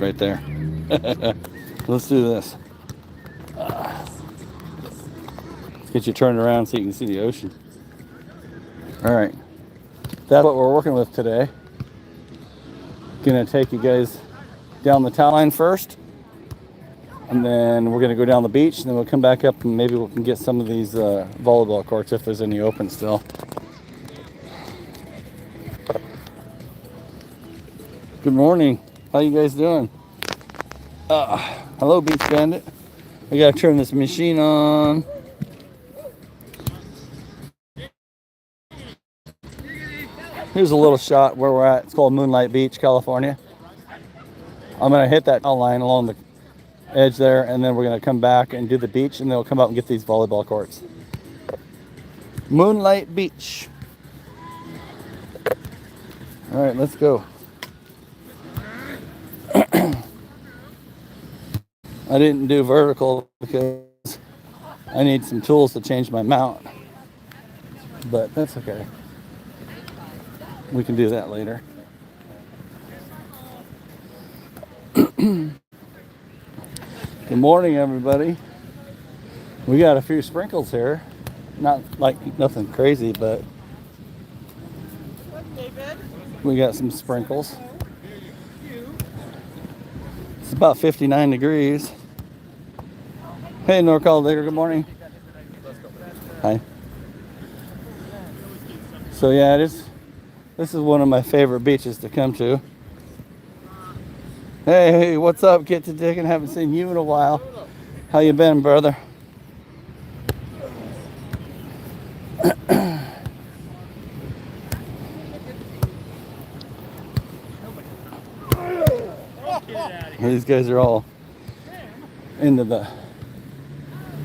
carts right there. Let's do this. Let's get you turned around so you can see the ocean. All right, that's what we're working with today. Gonna take you guys down the tow line first, and then we're gonna go down the beach, and then we'll come back up and maybe we can get some of these volleyball courts if there's any open still. Good morning. How you guys doing? Hello, Beach Bandit. I gotta turn this machine on. Here's a little shot where we're at. It's called Moonlight Beach, California. I'm gonna hit that line along the edge there, and then we're gonna come back and do the beach, and then we'll come out and get these volleyball courts. Moonlight Beach. All right, let's go. I didn't do vertical because I need some tools to change my mount, but that's okay. We can do that later. Good morning, everybody. We got a few sprinkles here. Not like nothing crazy, but we got some sprinkles. It's about 59 degrees. Hey, NorCal Digger, good morning. Hi. So yeah, this is one of my favorite beaches to come to. Hey, what's up, Get to Digging? Haven't seen you in a while. How you been, brother? These guys are all into the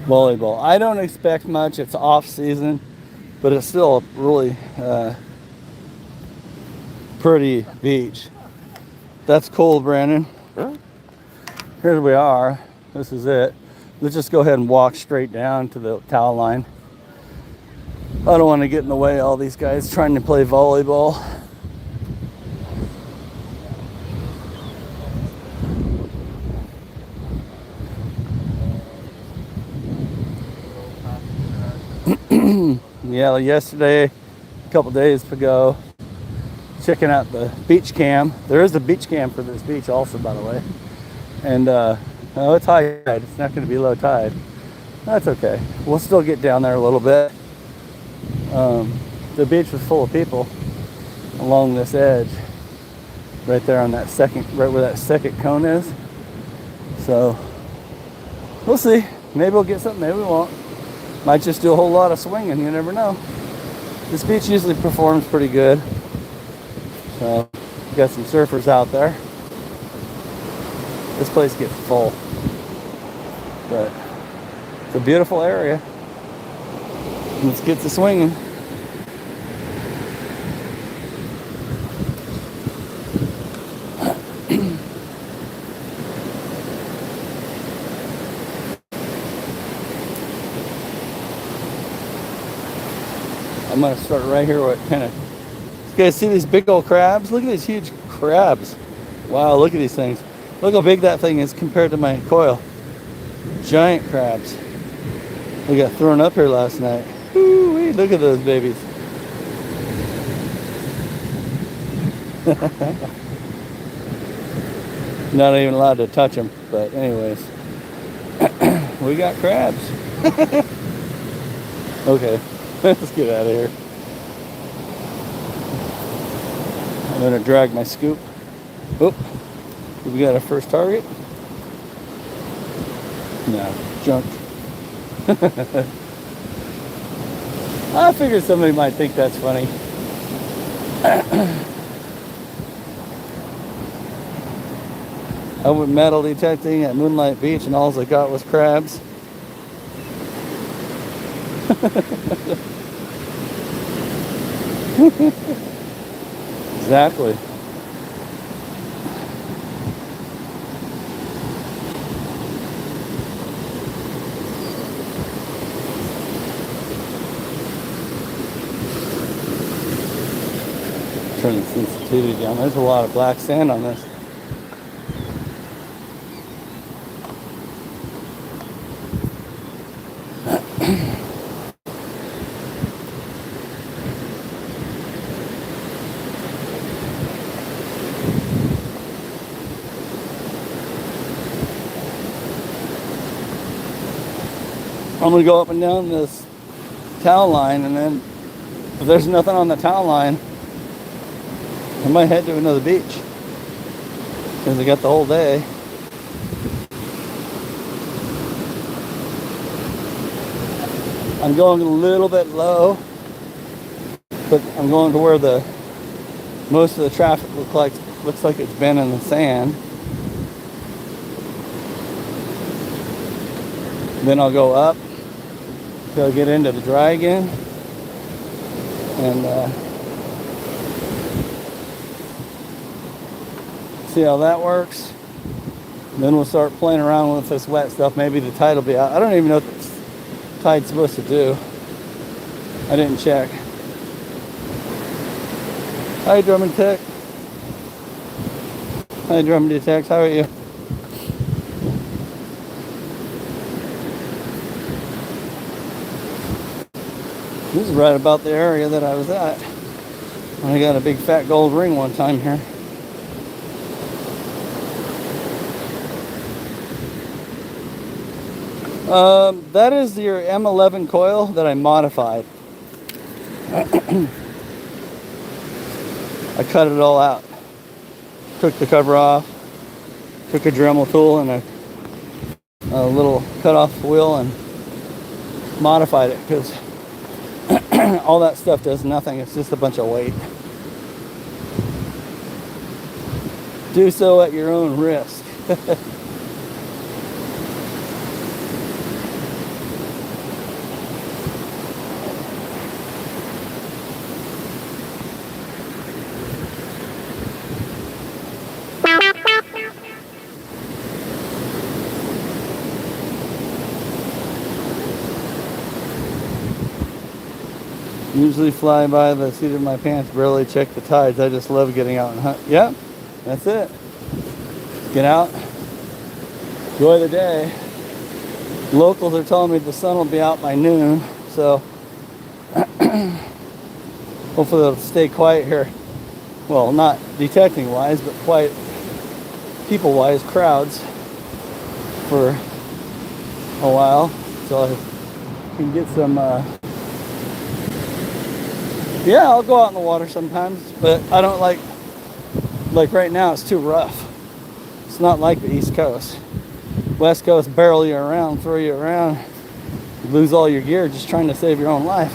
volleyball. I don't expect much. It's off season, but it's still a really pretty beach. That's cool, Brandon. Here we are. This is it. Let's just go ahead and walk straight down to the towel line. I don't want to get in the way of all these guys trying to play volleyball. Yeah, yesterday, a couple days ago, checking out the beach cam. There is a beach cam for this beach also, by the way. And it's high tide. It's not going to be low tide. That's okay. We'll still get down there a little bit. The beach was full of people along this edge, right there on that second, right where that second cone is. So we'll see. Maybe we'll get something. Maybe we won't. Might just do a whole lot of swinging. You never know. This beach usually performs pretty good. So we got some surfers out there. This place gets full, but it's a beautiful area. Let's get to swinging. I'm gonna start right here with kind of. You guys see these big old crabs? Look at these huge crabs. Wow, look at these things. Look how big that thing is compared to my coil. Giant crabs. We got thrown up here last night. Ooh-wee, look at those babies. Not even allowed to touch them, but anyways. We got crabs. Okay, let's get out of here. I'm gonna drag my scoop. Oh, we got our first target. No, junk. I figured somebody might think that's funny. I went metal detecting at Moonlight Beach and all I got was crabs. Exactly. Turn the sensitivity down. There's a lot of black sand on this. I'm gonna go up and down this town line, and then if there's nothing on the town line, I might head to another beach because I got the whole day. I'm going a little bit low, but I'm going to where the most of the traffic looks like it's been in the sand. Then I'll go up till I get into the dry again, and see how that works. Then we'll start playing around with this wet stuff. Maybe the tide will be out. I don't even know what the tide's supposed to do. I didn't check. Hi, Drummond Tech. Hi, Drummond Tech. How are you? This is right about the area that I was at when I got a big fat gold ring one time here. That is your M11 coil that I modified. I cut it all out. Took the cover off, took a Dremel tool and a little cut off wheel and modified it, because all that stuff does nothing. It's just a bunch of weight. Do so at your own risk. Usually fly by the seat of my pants, barely check the tides. I just love getting out and hunt. Yep, that's it. Get out, enjoy the day. Locals are telling me the sun will be out by noon, so hopefully it'll stay quiet here. Well, not detecting wise, but quiet people wise, crowds for a while, so I can get some yeah, I'll go out in the water sometimes, but I don't like right now it's too rough. It's not like the East Coast. West Coast barrel you around, throw you around, you lose all your gear just trying to save your own life.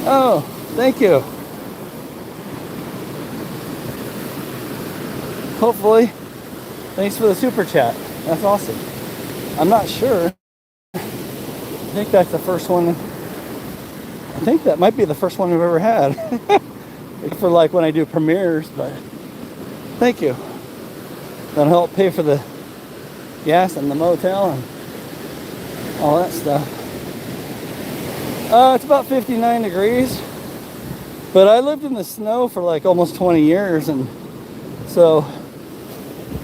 Oh, thank you. Hopefully. Thanks for the super chat. That's awesome. I'm not sure. I think that's the first one. I think that might be the first one we've ever had. For like when I do premieres, but thank you. That'll help pay for the gas and the motel and all that stuff. It's about 59 degrees, but I lived in the snow for like almost 20 years, and so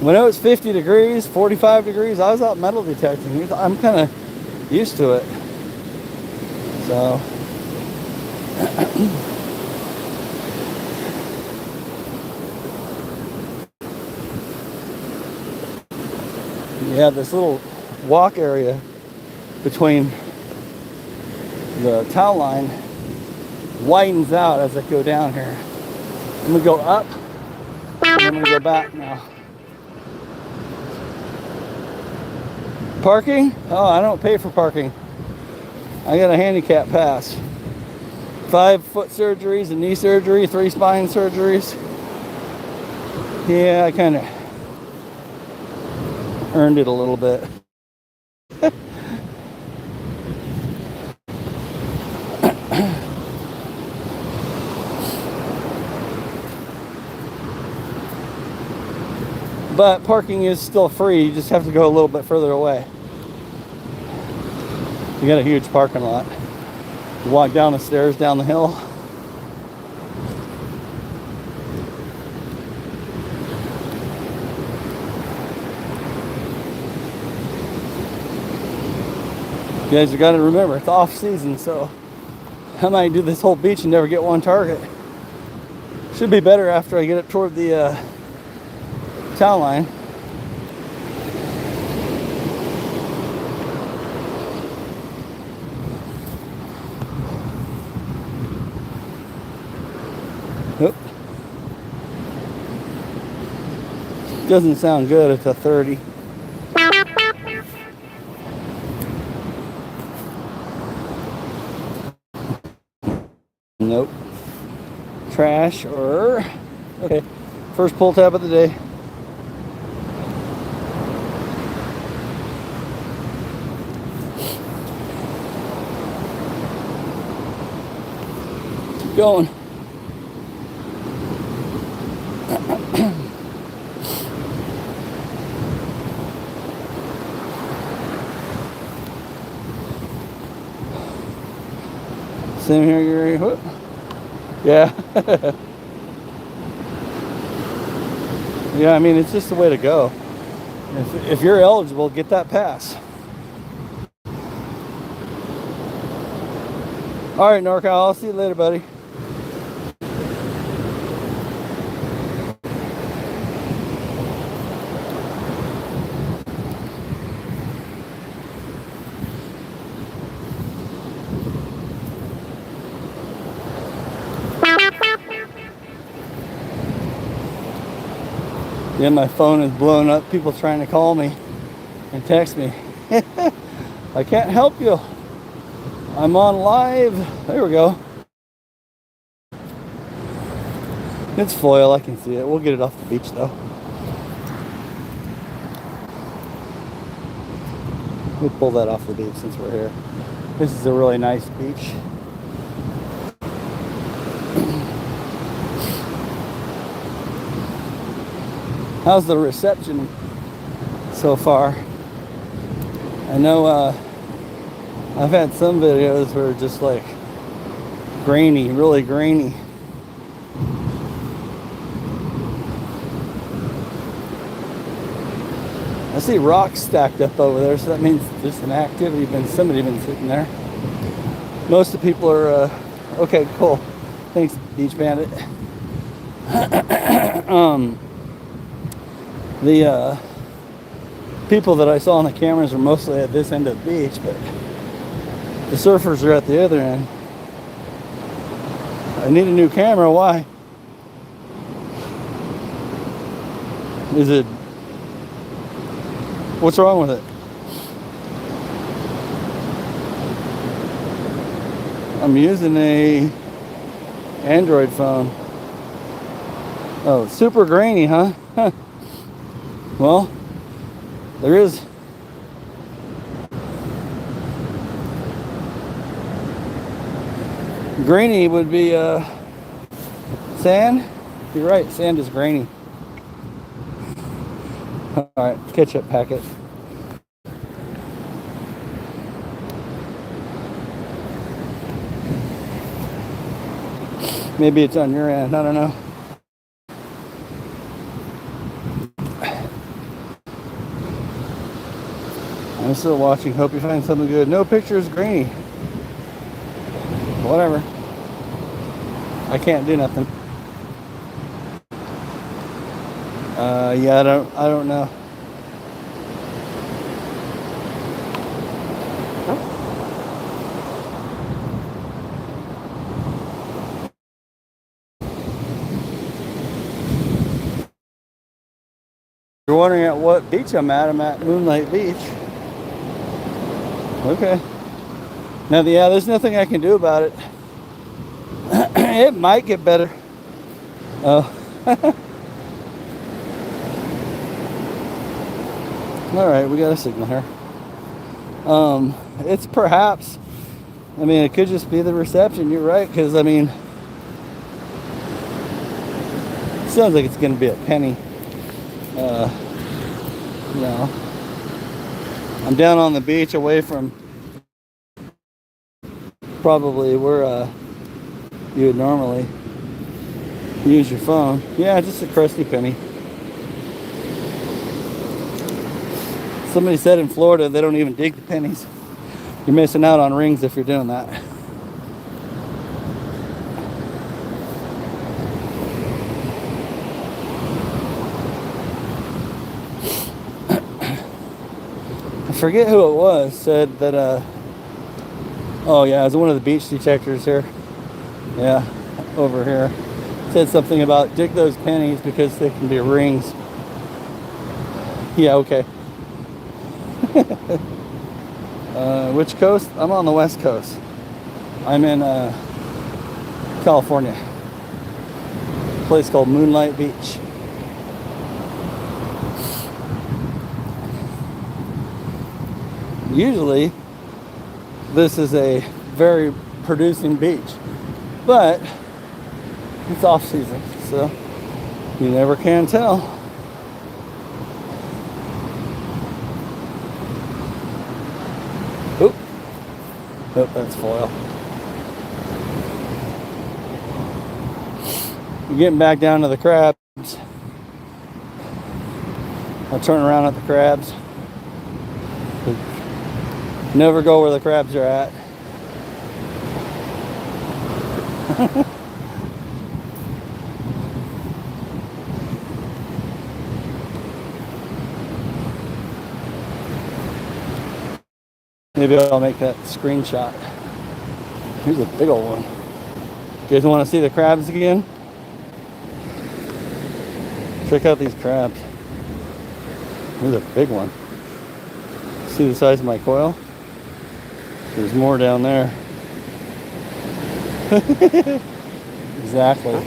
when it was 50 degrees, 45 degrees, I was out metal detecting. I'm kind of used to it. So you have this little walk area between the tow line, widens out as I go down here. I'm gonna go up and I'm gonna go back now. Parking? Oh, I don't pay for parking. I got a handicap pass. 5 foot surgeries, a knee surgery, 3 spine surgeries. Yeah, I kind of earned it a little bit. But parking is still free. You just have to go a little bit further away. You got a huge parking lot. You walk down the stairs, down the hill. You guys have got to remember, it's off season, so I might do this whole beach and never get one target. Should be better after I get it toward the tow line. Oop. Doesn't sound good at the 30. Nope. Trash or... Okay. First pull tab of the day. Keep going. Same here, Gary. Whoop. Yeah. Yeah, I mean, it's just the way to go. If you're eligible, get that pass. All right, NorCal, I'll see you later, buddy. Yeah, my phone is blowing up. People trying to call me and text me. I can't help you. I'm on live. There we go. It's foil. I can see it. We'll get it off the beach though. We'll pull that off the beach since we're here. This is a really nice beach. How's the reception so far? I know I've had some videos where just like grainy, really grainy. I see rocks stacked up over there, so that means there's an activity, somebody been sitting there. Most of the people are, okay, cool. Thanks, Beach Bandit. The people that I saw on the cameras are mostly at this end of the beach, but the surfers are at the other end. I need a new camera. Why? Is it... What's wrong with it? I'm using a Android phone. Oh, it's super grainy, huh? Huh. Well, there is. Grainy would be sand. You're right, sand is grainy. Alright, ketchup packet. Maybe it's on your end, I don't know. I'm still watching. Hope you find something good. No pictures, grainy. Whatever. I can't do nothing. Yeah, I don't know. You're wondering at what beach I'm at Moonlight Beach. Okay. Now, yeah, there's nothing I can do about it. It might get better. Oh. Alright, we got a signal here. It's perhaps, I mean, it could just be the reception. You're right, because, I mean, it sounds like it's going to be a penny. You know, I'm down on the beach away from probably where you would normally use your phone. Yeah, just a crusty penny. Somebody said in Florida they don't even dig the pennies. You're missing out on rings if you're doing that. forget who it was, said that, oh yeah, it was one of the beach detectors here. Yeah, over here. Said something about dig those pennies because they can be rings. Yeah, okay. Which coast? I'm on the west coast. I'm in California. A place called Moonlight Beach. Usually, this is a very producing beach, but it's off season, so you never can tell. Oop. Oh, that's foil. We're getting back down to the crabs. I'll turn around at the crabs. Never go where the crabs are at. Maybe I'll make that screenshot. Here's a big old one. You guys want to see the crabs again? Check out these crabs. Here's a big one. See the size of my coil? There's more down there. Exactly.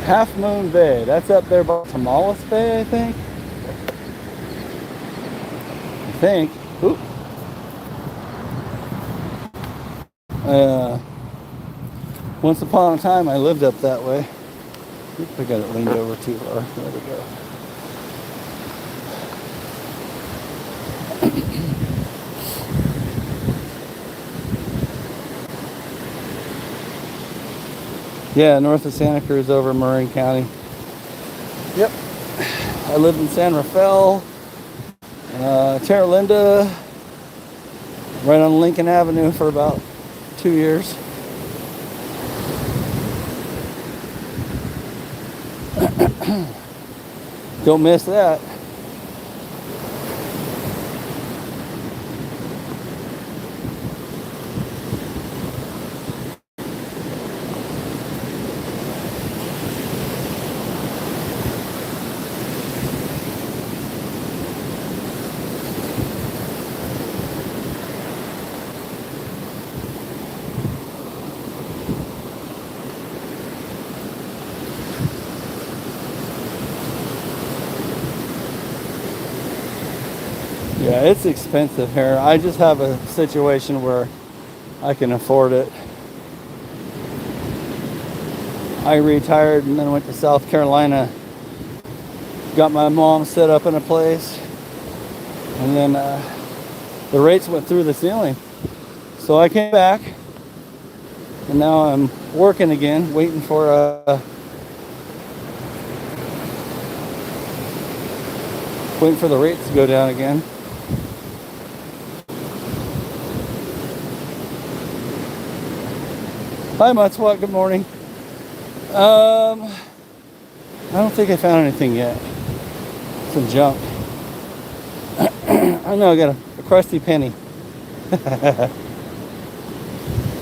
Half Moon Bay. That's up there by Tomales Bay, I think. Oop. Once upon a time, I lived up that way. Oops, I got it leaned over too far. There we go. Yeah, north of Santa Cruz over Marin County. Yep. I lived in San Rafael, Terra Linda, right on Lincoln Avenue for about 2 years. Don't miss that. Yeah, it's expensive here. I just have a situation where I can afford it. I retired and then went to South Carolina. Got my mom set up in a place. And then the rates went through the ceiling. So I came back. And now I'm working again, waiting for the rates to go down again. Hi, Mudswat. Good morning. I don't think I found anything yet. Some junk. I know I got a crusty penny.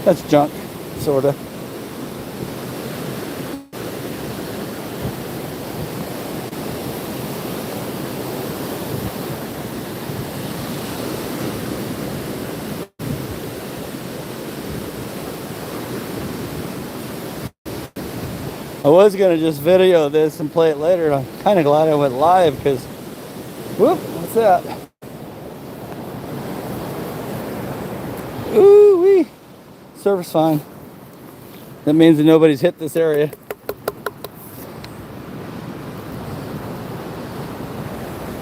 That's junk, sorta. I was gonna just video this and play it later. I'm kind of glad I went live because, whoop, what's that? Ooh wee, service fine. That means that nobody's hit this area.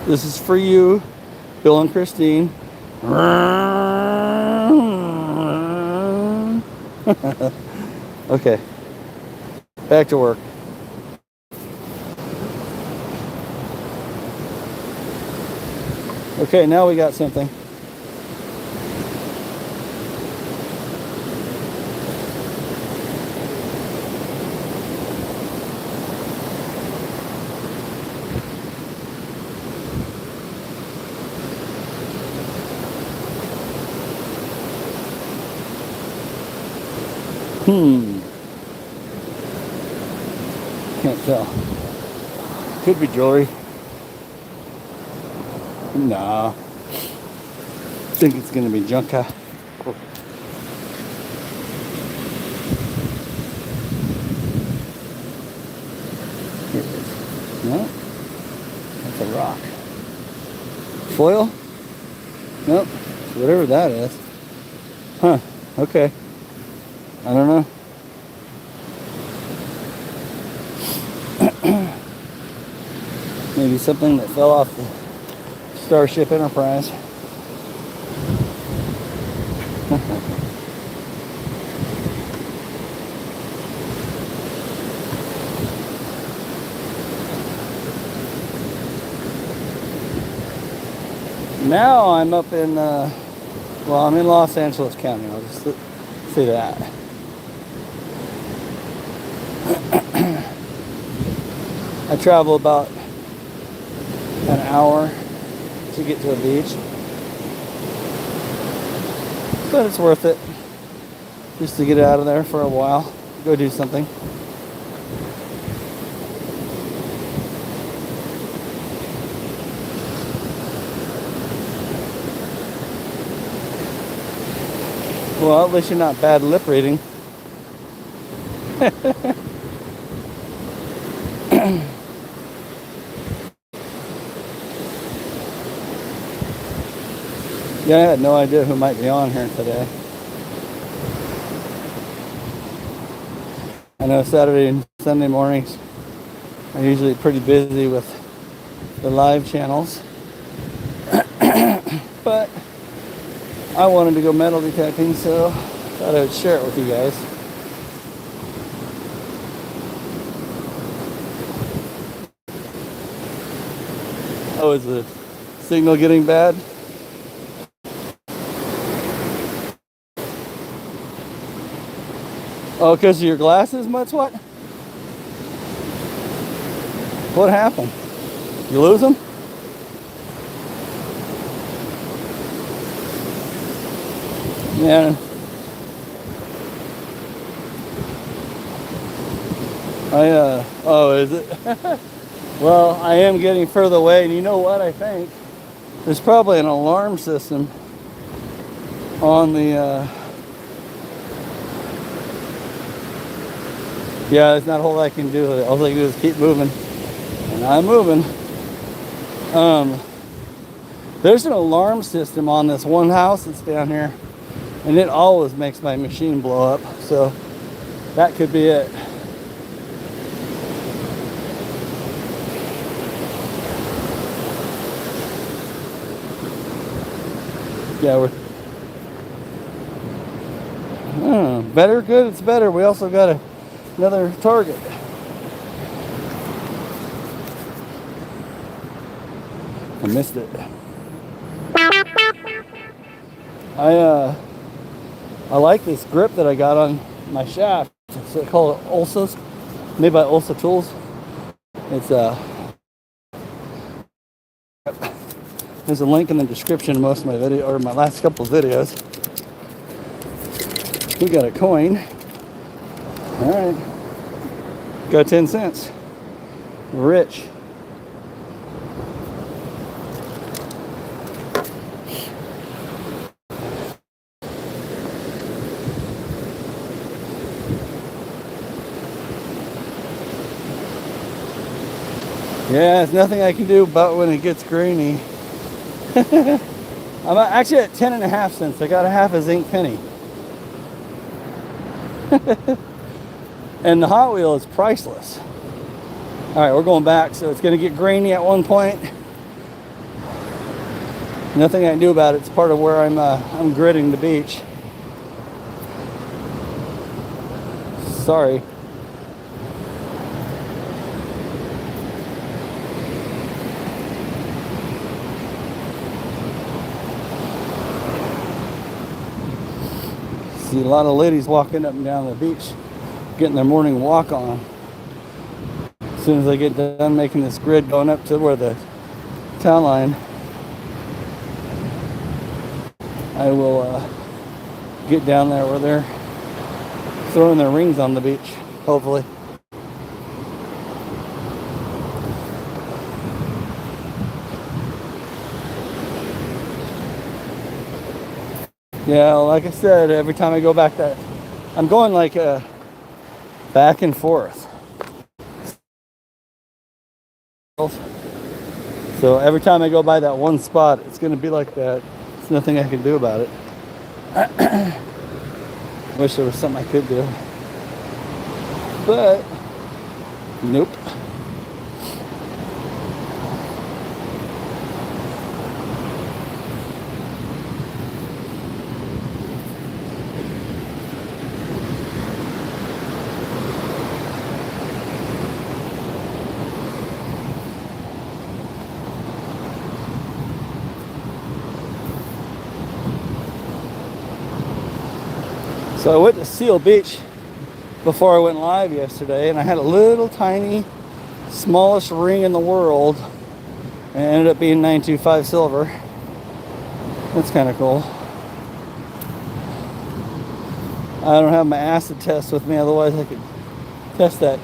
This is for you, Bill and Christine. Okay. Back to work. Okay, now we got something. Can't tell. Could be jewelry. Nah. I think it's gonna be junka. Here it is. No? That's a rock. Foil? Nope. Whatever that is. Huh. Okay. I don't know. Maybe something that fell off the Starship Enterprise. Now I'm up in, well, I'm in Los Angeles County. I'll just say that. I travel about an hour to get to a beach, but it's worth it just to get out of there for a while, go do something. Well, at least you're not bad lip reading. Yeah, I had no idea who might be on here today. I know Saturday and Sunday mornings are usually pretty busy with the live channels. But I wanted to go metal detecting, so I thought I would share it with you guys. Oh, is the signal getting bad? Oh, because of your glasses, Mud What? What happened? You lose them? Yeah. Oh, is it? Well, I am getting further away, and you know what I think? There's probably an alarm system on the, yeah, there's not a whole lot I can do with it. All I can do is keep moving. And I'm moving. There's an alarm system on this one house that's down here, and it always makes my machine blow up. So that could be it. Yeah, we're better, good, it's better. We also got another target. I missed it. I like this grip that I got on my shaft. It's called Ulsa's, made by Ulsa Tools. It's there's a link in the description of most of my video, or my last couple of videos. We got a coin. All right, got 10 cents. Rich. Yeah, there's nothing I can do about when it gets grainy. I'm actually at 10.5 cents. I got a half a zinc penny. And the Hot Wheel is priceless. All right, we're going back, so it's going to get grainy at one point. Nothing I can do about it. It's part of where I'm gridding the beach. Sorry. See a lot of ladies walking up and down the beach, getting their morning walk on. As soon as I get done making this grid going up to where the town line, I will get down there where they're throwing their rings on the beach, hopefully. Yeah, like I said, every time I go back that, I'm going like back and forth. So every time I go by that one spot, it's going to be like that. There's nothing I can do about it. Wish there was something I could do. But, nope. So I went to Seal Beach before I went live yesterday, and I had a little tiny, smallest ring in the world, and it ended up being 925 silver. That's kind of cool. I don't have my acid test with me, otherwise I could test that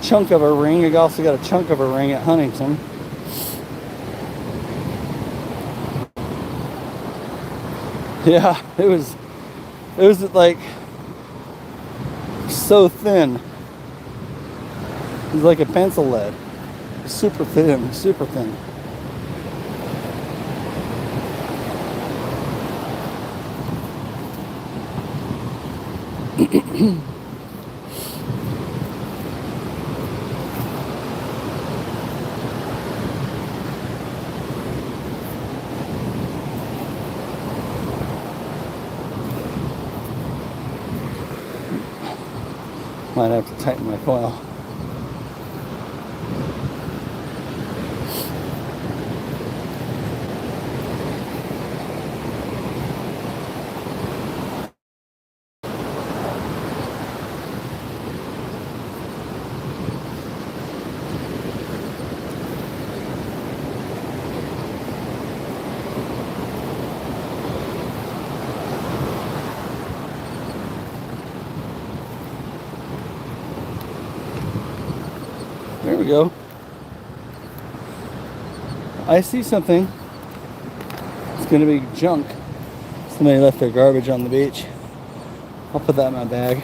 chunk of a ring. I also got a chunk of a ring at Huntington. Yeah, it was like so thin. It was like a pencil lead. Super thin, super thin. Might have to tighten my coil. There we go. I see something. It's gonna be junk. Somebody left their garbage on the beach. I'll put that in my bag.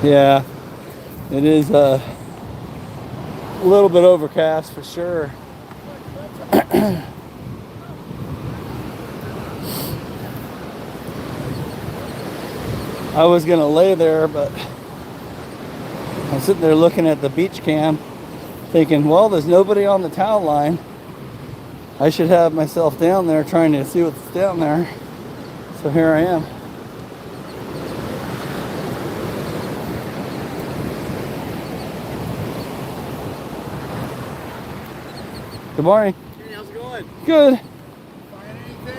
Yeah, it is a little bit overcast for sure. I was gonna lay there, but I'm sitting there looking at the beach cam thinking, well, there's nobody on the towel line. I should have myself down there trying to see what's down there. So here I am. Good morning. Hey, how's it going? Good.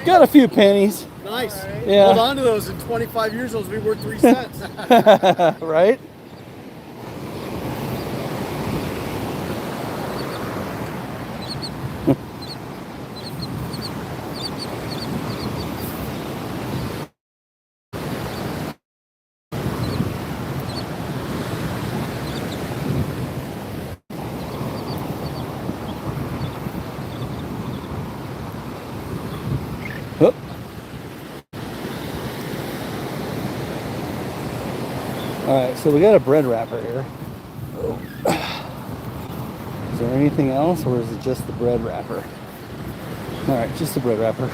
Got a few pennies. Nice. Right. Yeah. Hold on to those. In 25 years, those will be worth 3 cents. Right? Oop. All right, so we got a bread wrapper here. Oh. Is there anything else, or is it just the bread wrapper? All right, just the bread wrapper.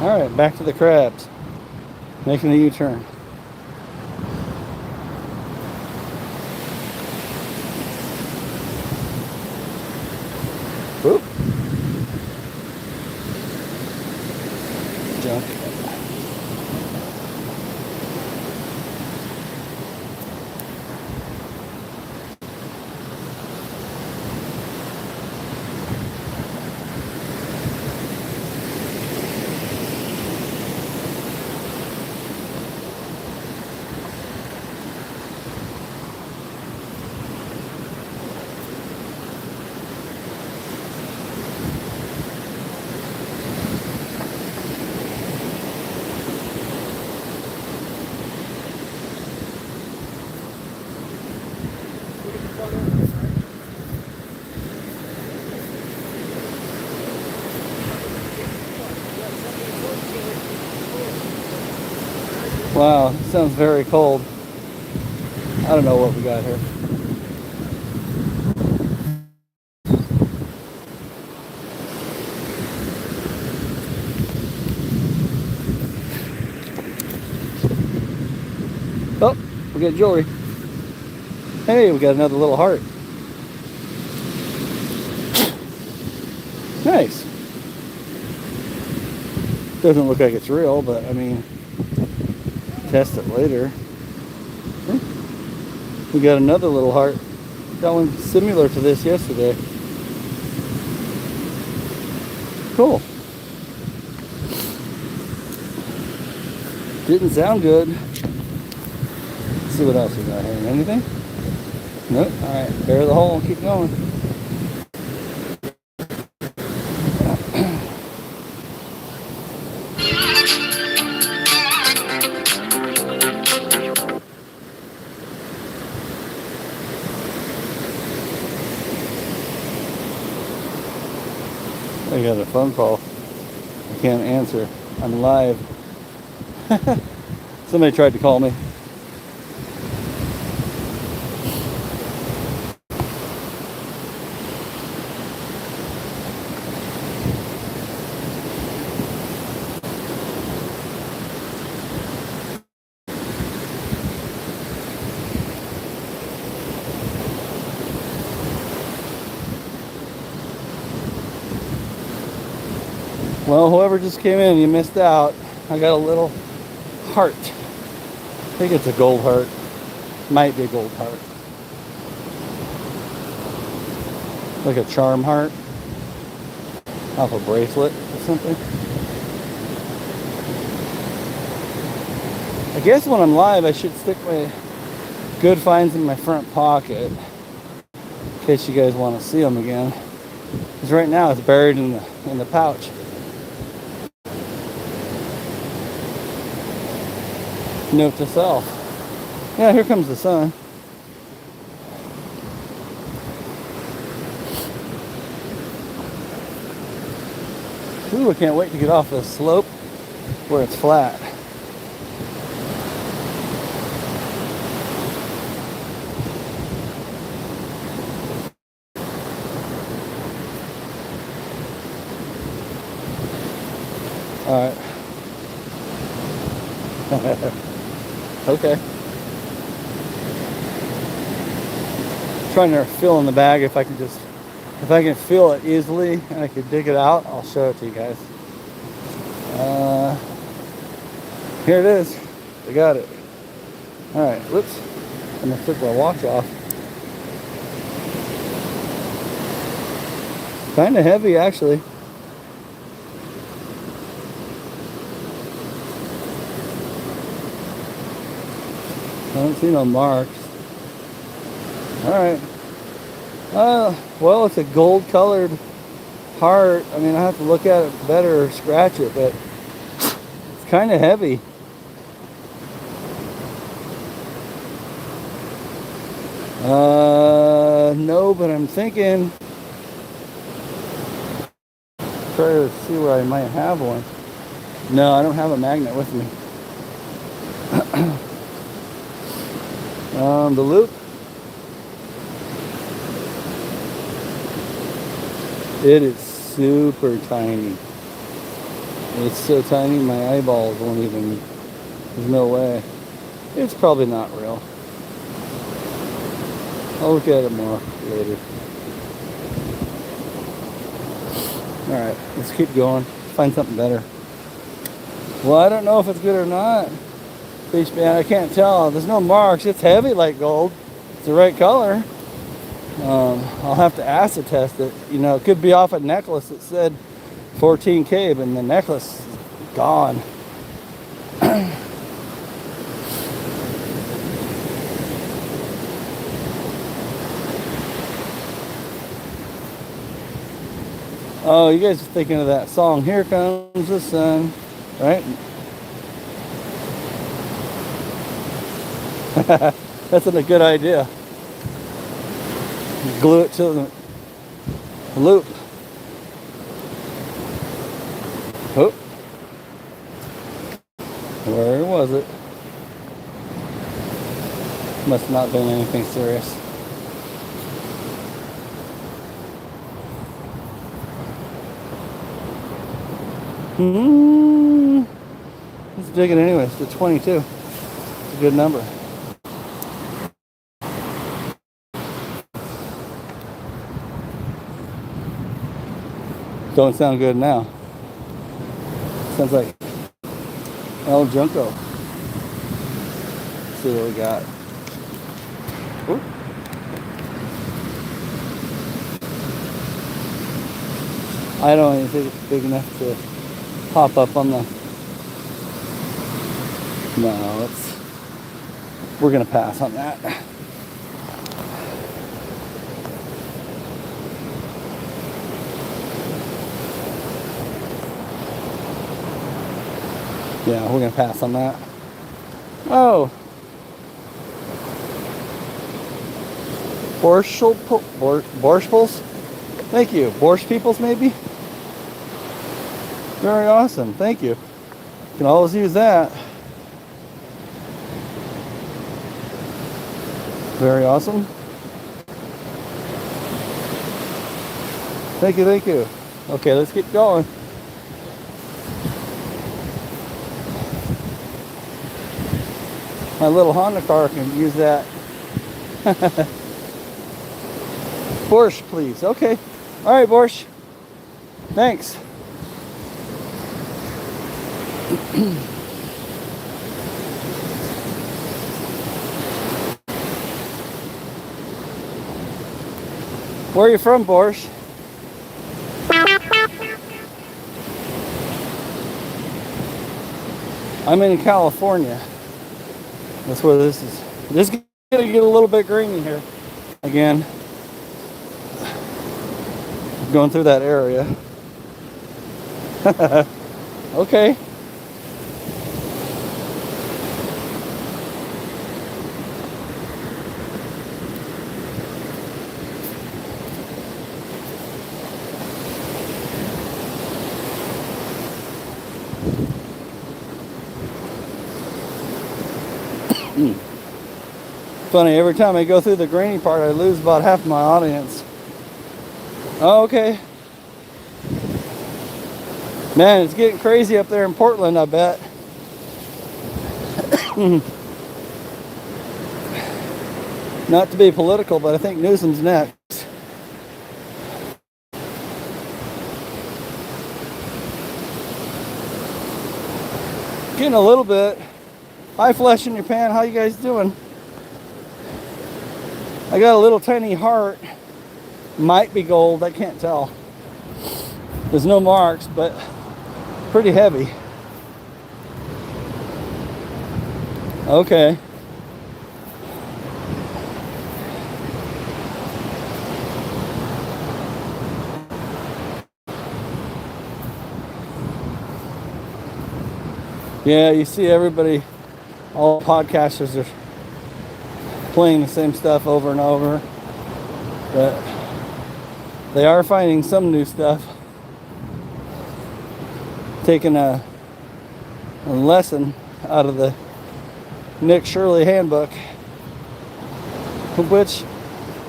All right, back to the crabs. Making a U-turn. Oop. Junk. Wow, it sounds very cold. I don't know what we got here. Oh, we got jewelry. Hey, we got another little heart. Nice. Doesn't look like it's real, but I mean, test it later. We got another little heart. Got one similar to this yesterday. Cool. Didn't sound good. Let's see what else we got here. Anything? Nope. Alright, bury the hole and keep going. I got a phone call. I can't answer. I'm live. Somebody tried to call me. Well, whoever just came in, you missed out. I got a little heart. I think it's a gold heart. Might be a gold heart. Like a charm heart. Off a bracelet or something. I guess when I'm live, I should stick my good finds in my front pocket. In case you guys want to see them again. Because right now it's buried in the pouch. Note to self. Yeah, here comes the sun. Ooh, I can't wait to get off this slope where it's flat. All right. Okay. Trying to fill in the bag if I can feel it easily and I can dig it out, I'll show it to you guys. Here it is. I got it. Alright, whoops. I'm gonna took my watch off. Kinda heavy actually. I don't see no marks. Alright. Well, it's a gold colored heart. I mean, I have to look at it better or scratch it, but it's kind of heavy. No, but I'm thinking, try to see where I might have one. No, I don't have a magnet with me. The loop. It is super tiny. It's so tiny my eyeballs won't even, there's no way. It's probably not real. I'll look at it more later. Alright, let's keep going. Find something better. Well, I don't know if it's good or not. Fish man, I can't tell. There's no marks. It's heavy like gold. It's the right color. I'll have to acid test it. You know, it could be off a necklace that said 14K, but the necklace is gone. Oh, you guys are thinking of that song, Here Comes the Sun, right? That's a good idea. Glue it to the loop. Oh. Where was it? Must not been anything serious. Let's dig it anyways. To 22. It's a good number. Don't sound good now. Sounds like El Junco. Let's see what we got. Ooh. I don't even think it's big enough to pop up on the... No, we're gonna pass on that. Yeah, we're gonna pass on that. Oh, Borscht. Thank you. Borscht Peoples, maybe? Very awesome. Thank you. Can always use that. Very awesome. Thank you, thank you. Okay, let's keep going. My little Honda car can use that. Borscht, please. Okay. All right, Borscht. Thanks. Where are you from, Borscht? I'm in California. That's where this is. This is gonna get a little bit green here again. Going through that area. Okay. Funny, every time I go through the grainy part, I lose about half my audience. Oh, okay. Man, it's getting crazy up there in Portland, I bet. Not to be political, but I think Newsom's next. Getting a little bit. Hi, Flesh in your pan. How you guys doing? I got a little tiny heart. Might be gold. I can't tell. There's no marks, but pretty heavy. Okay. Yeah, you see everybody, all podcasters are playing the same stuff over and over, but they are finding some new stuff, taking a lesson out of the Nick Shirley handbook, which,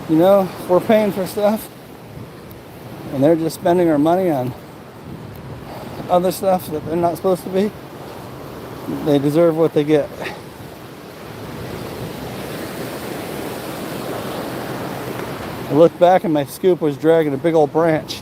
you know, if we're paying for stuff and they're just spending our money on other stuff that they're not supposed to be, they deserve what they get. I looked back and my scoop was dragging a big old branch.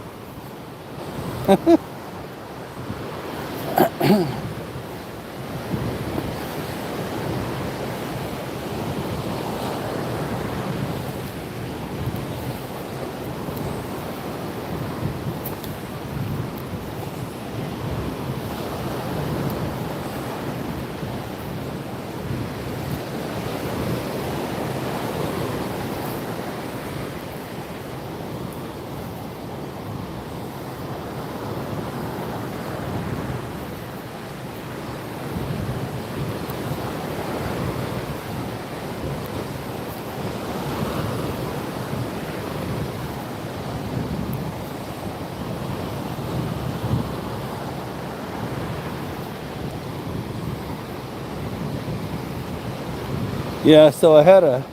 Yeah, so I had a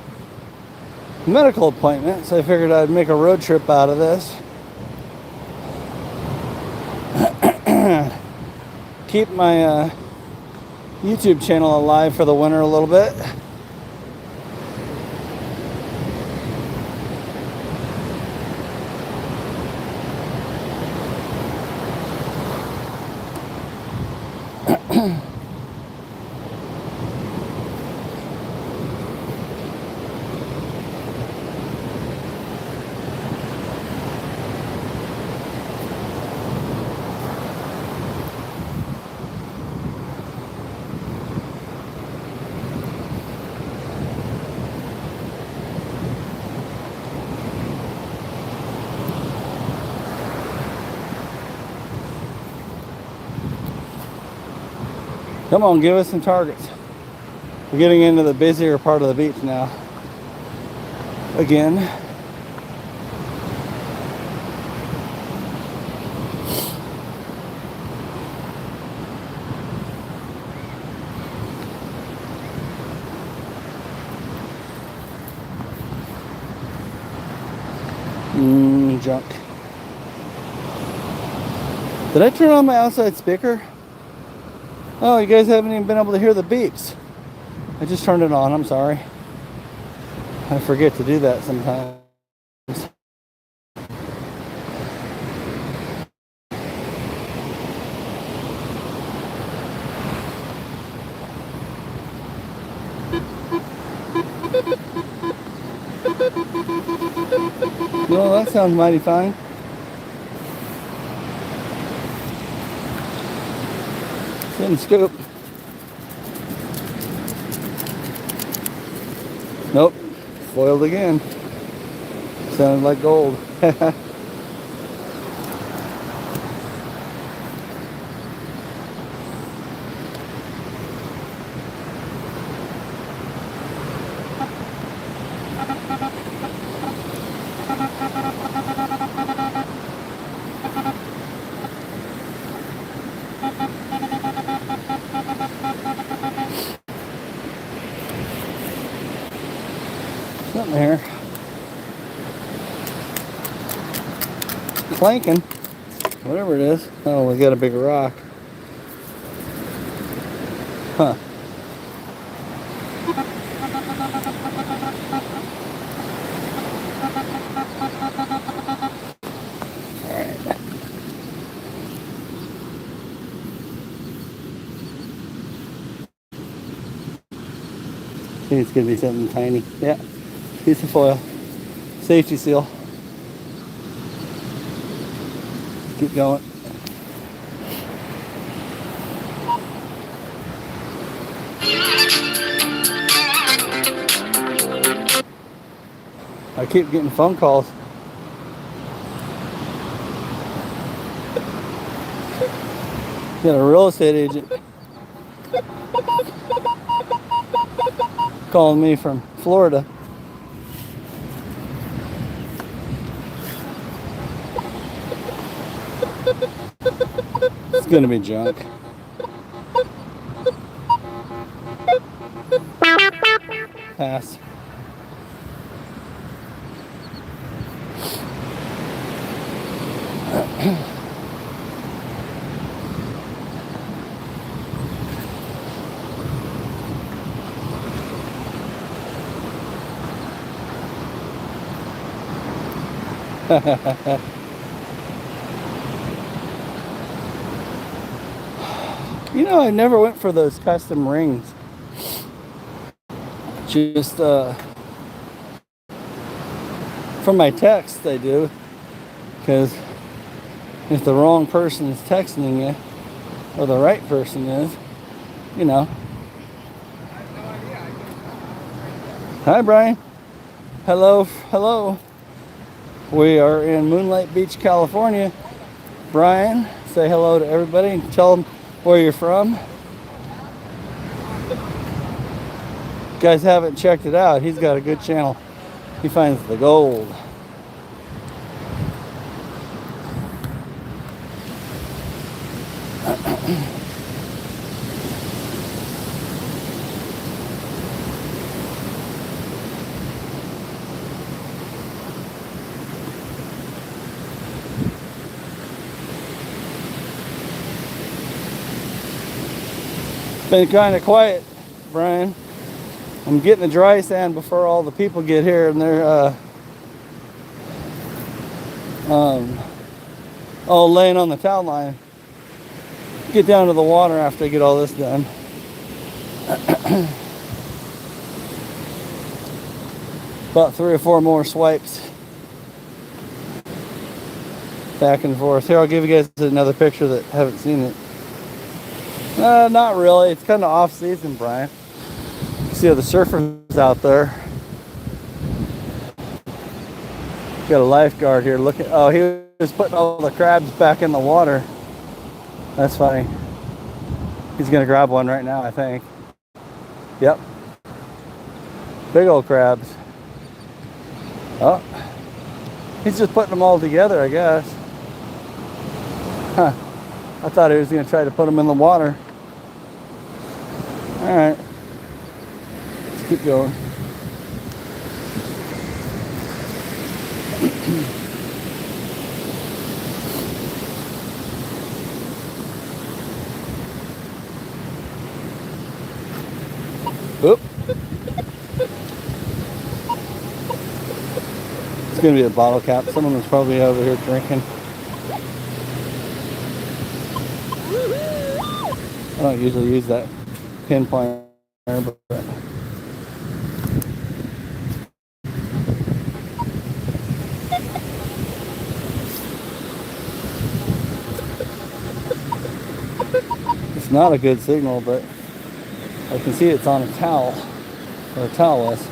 medical appointment, so I figured I'd make a road trip out of this. Keep my YouTube channel alive for the winter a little bit. Come on, give us some targets. We're getting into the busier part of the beach now. Again. Junk. Did I turn on my outside speaker? Oh, you guys haven't even been able to hear the beeps. I just turned it on, I'm sorry. I forget to do that sometimes. No, that sounds mighty fine. Didn't scoop. Nope. Foiled again. Sounded like gold. Something here. Clanking. Whatever it is. Oh, we got a big rock. Huh. Alright. I think it's gonna be something tiny. Yeah. Piece of foil. Safety seal. Keep going. I keep getting phone calls. Got a real estate agent calling me from Florida. It's gonna be junk. Pass. You know, I never went for those custom rings. Just from my text, I do. Because if the wrong person is texting you, or the right person is, you know. Hi, Brian. Hello, hello. We are in Moonlight Beach, California. Brian, say hello to everybody and tell them where you're from. You guys haven't checked it out. He's got a good channel. He finds the gold. Been kind of quiet, Brian. I'm getting the dry sand before all the people get here, and they're all laying on the towel line. Get down to the water after I get all this done. About 3 or 4 more swipes. Back and forth. Here, I'll give you guys another picture that haven't seen it. Not really. It's kind of off season, Brian. See how the surfers out there. Got a lifeguard here looking. Oh, he was putting all the crabs back in the water. That's funny. He's gonna grab one right now, I think. Yep. Big old crabs. Oh. He's just putting them all together, I guess. Huh. I thought he was gonna try to put them in the water. All right. Let's keep going. Oop. It's gonna be a bottle cap. Someone was probably over here drinking. I don't usually use that pinpoint, but it's not a good signal, but I can see it's on a towel, or a towel-less.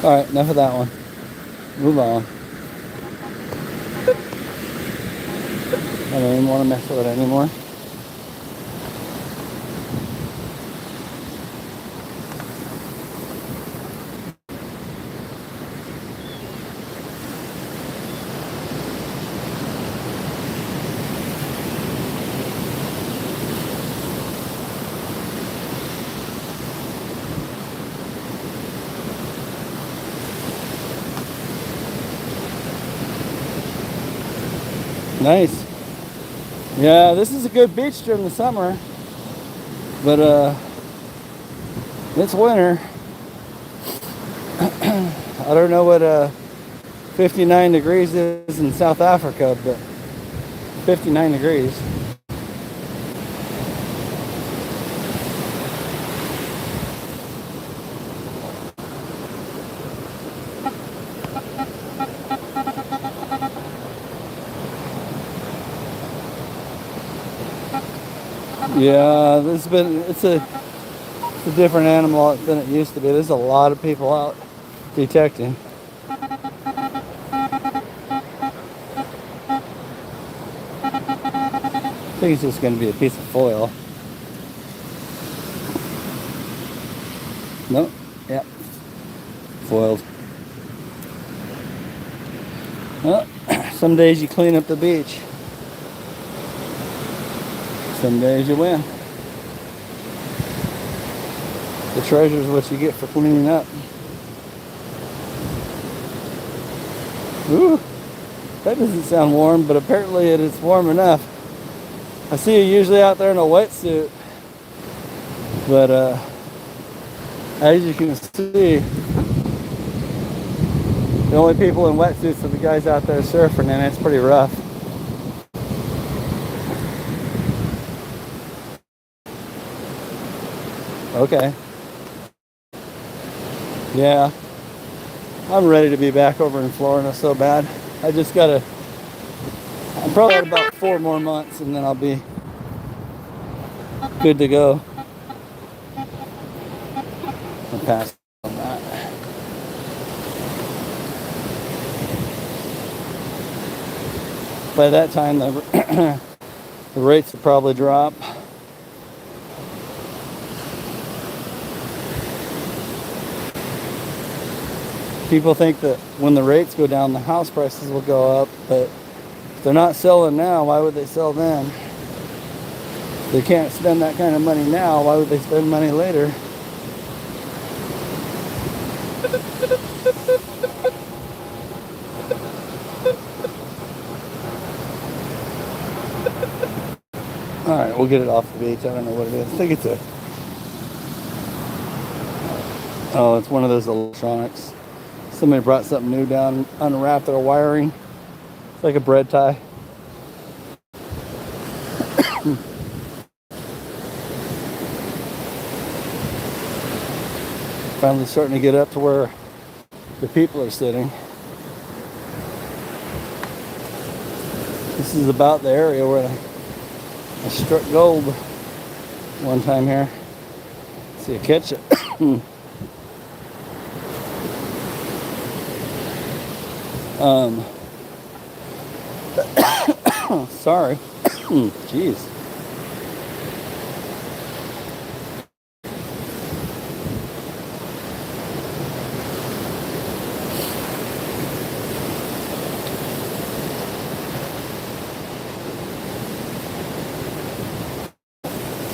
Alright, enough of that one. Move on. I don't even want to mess with it anymore. Nice. Yeah, this is a good beach during the summer, but it's winter. I don't know what 59 degrees is in South Africa, but 59 degrees. Yeah, it's a different animal than it used to be. There's a lot of people out detecting. I think it's just going to be a piece of foil. Nope. Yep. Foiled. Well, some days you clean up the beach. Some days you win. The treasure's what you get for cleaning up. Ooh, that doesn't sound warm, but apparently it is warm enough. I see you usually out there in a wetsuit, but as you can see, the only people in wetsuits are the guys out there surfing, and it's pretty rough. Okay. Yeah. I'm ready to be back over in Florida so bad. I'm probably at about 4 more months and then I'll be good to go. I'll pass on that. By that time, the rates will probably drop. People think that when the rates go down, the house prices will go up, but if they're not selling now, why would they sell then? If they can't spend that kind of money now, why would they spend money later? we'll get it off the beach. I don't know what it is. I think it's a... Oh, it's one of those electronics. Somebody brought something new down, unwrapped their wiring. It's like a bread tie. Finally starting to get up to where the people are sitting. This is about the area where I struck gold one time here. See, I catch it. Sorry. Jeez.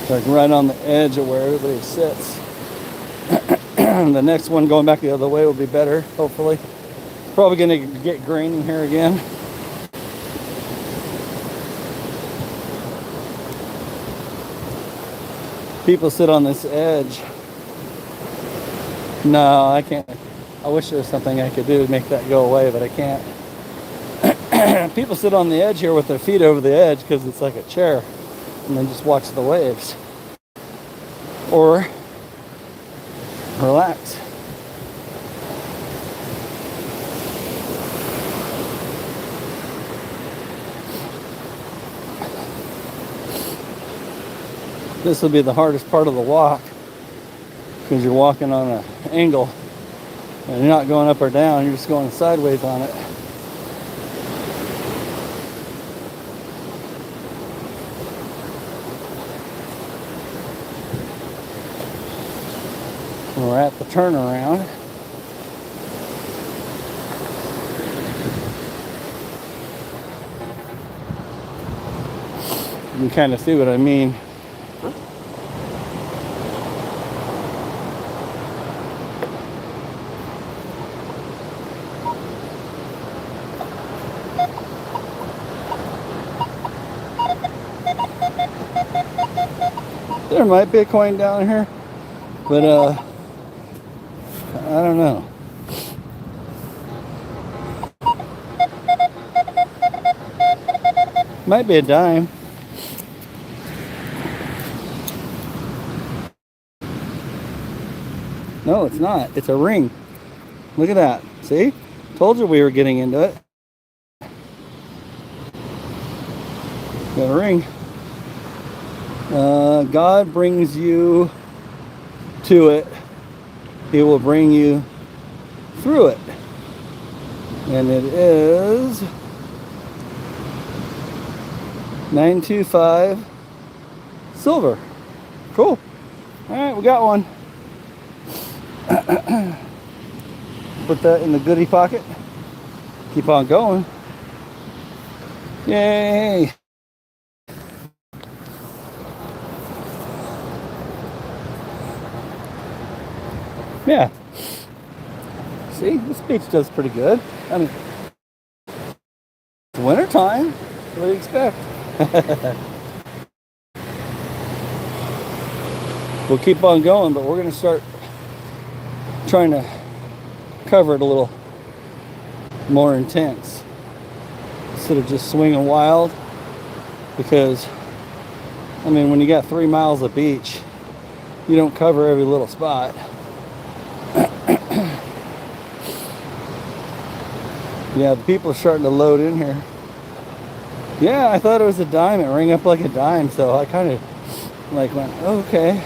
Like right on the edge of where everybody sits. The next one going back the other way will be better, hopefully. Probably gonna get graining here again. People sit on this edge. No, I can't. I wish there was something I could do to make that go away, but I can't. People sit on the edge here with their feet over the edge because it's like a chair, and then just watch the waves. Or relax. This will be the hardest part of the walk because you're walking on an angle and you're not going up or down, you're just going sideways on it. We're at the turnaround. You can kind of see what I mean. There might be a coin down here, but I don't know. Might be a dime. No, it's not. It's a ring. Look at that. See? Told you we were getting into it. Got a ring. God brings you to it. He will bring you through it. And it is 925 silver. Cool. All right, we got one. Put that in the goodie pocket. Keep on going. Yay. Yeah. See, this beach does pretty good. I mean, it's winter time. What do you expect? We'll keep on going, but we're going to start trying to cover it a little more intense instead of just swinging wild. Because, I mean, when you got 3 miles of beach, you don't cover every little spot. Yeah, the people are starting to load in here. Yeah, I thought it was a dime. It rang up like a dime, so I kind of like went, okay.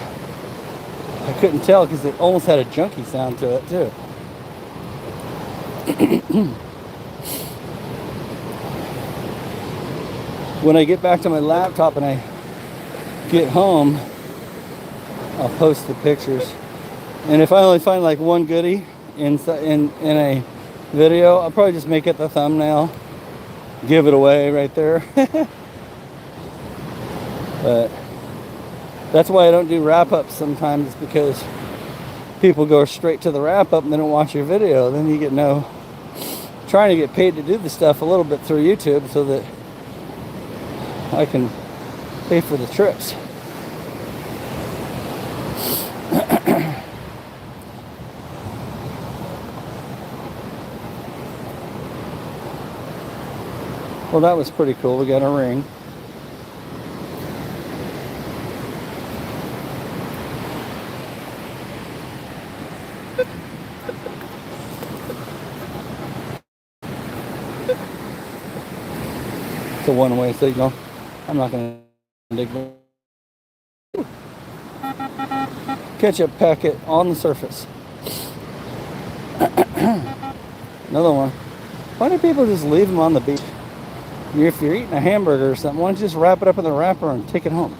I couldn't tell because it almost had a junky sound to it too. When I get back to my laptop and I get home, I'll post the pictures. And if I only find like one goodie in a video, I'll probably just make it the thumbnail, give it away right there. But that's why I don't do wrap-ups sometimes, because people go straight to the wrap-up and they don't watch your video. Then you get trying to get paid to do the stuff a little bit through YouTube so that I can pay for the trips. Well, that was pretty cool. We got a ring. It's a one-way signal. I'm not going to dig. Ketchup packet on the surface. Another one. Why do people just leave them on the beach? If you're eating a hamburger or something, why don't you just wrap it up in the wrapper and take it home?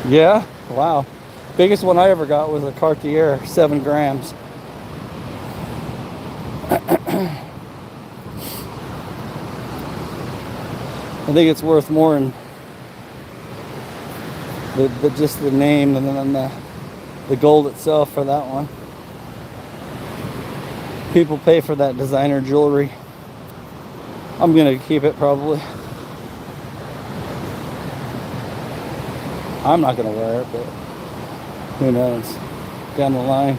Yeah? Wow. Biggest one I ever got was a Cartier, 7 grams. I think it's worth more in just the name and then the gold itself for that one. People pay for that designer jewelry. I'm gonna keep it probably. I'm not gonna wear it, but who knows? Down the line.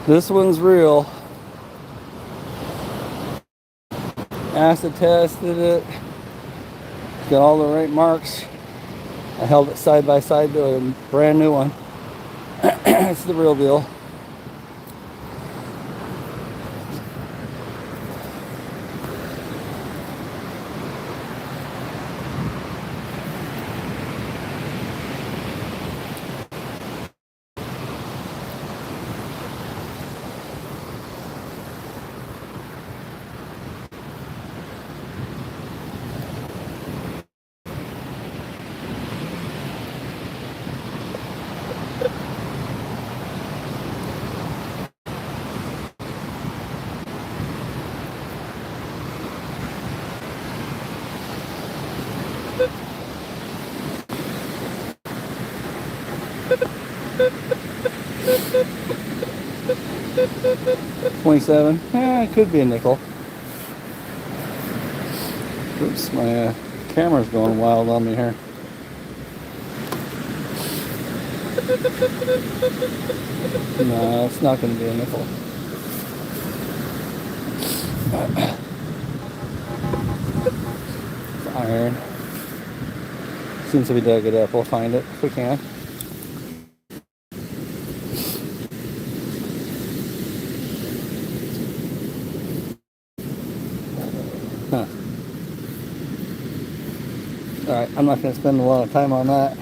This one's real. Acid tested it. Got all the right marks. I held it side by side to a brand new one. It's the real deal. $27. Yeah, it could be a nickel. Oops, my camera's going wild on me here. No, it's not going to be a nickel. It's iron. Seems to be dug it up. We'll find it if we can. Huh. Alright, I'm not going to spend a lot of time on that.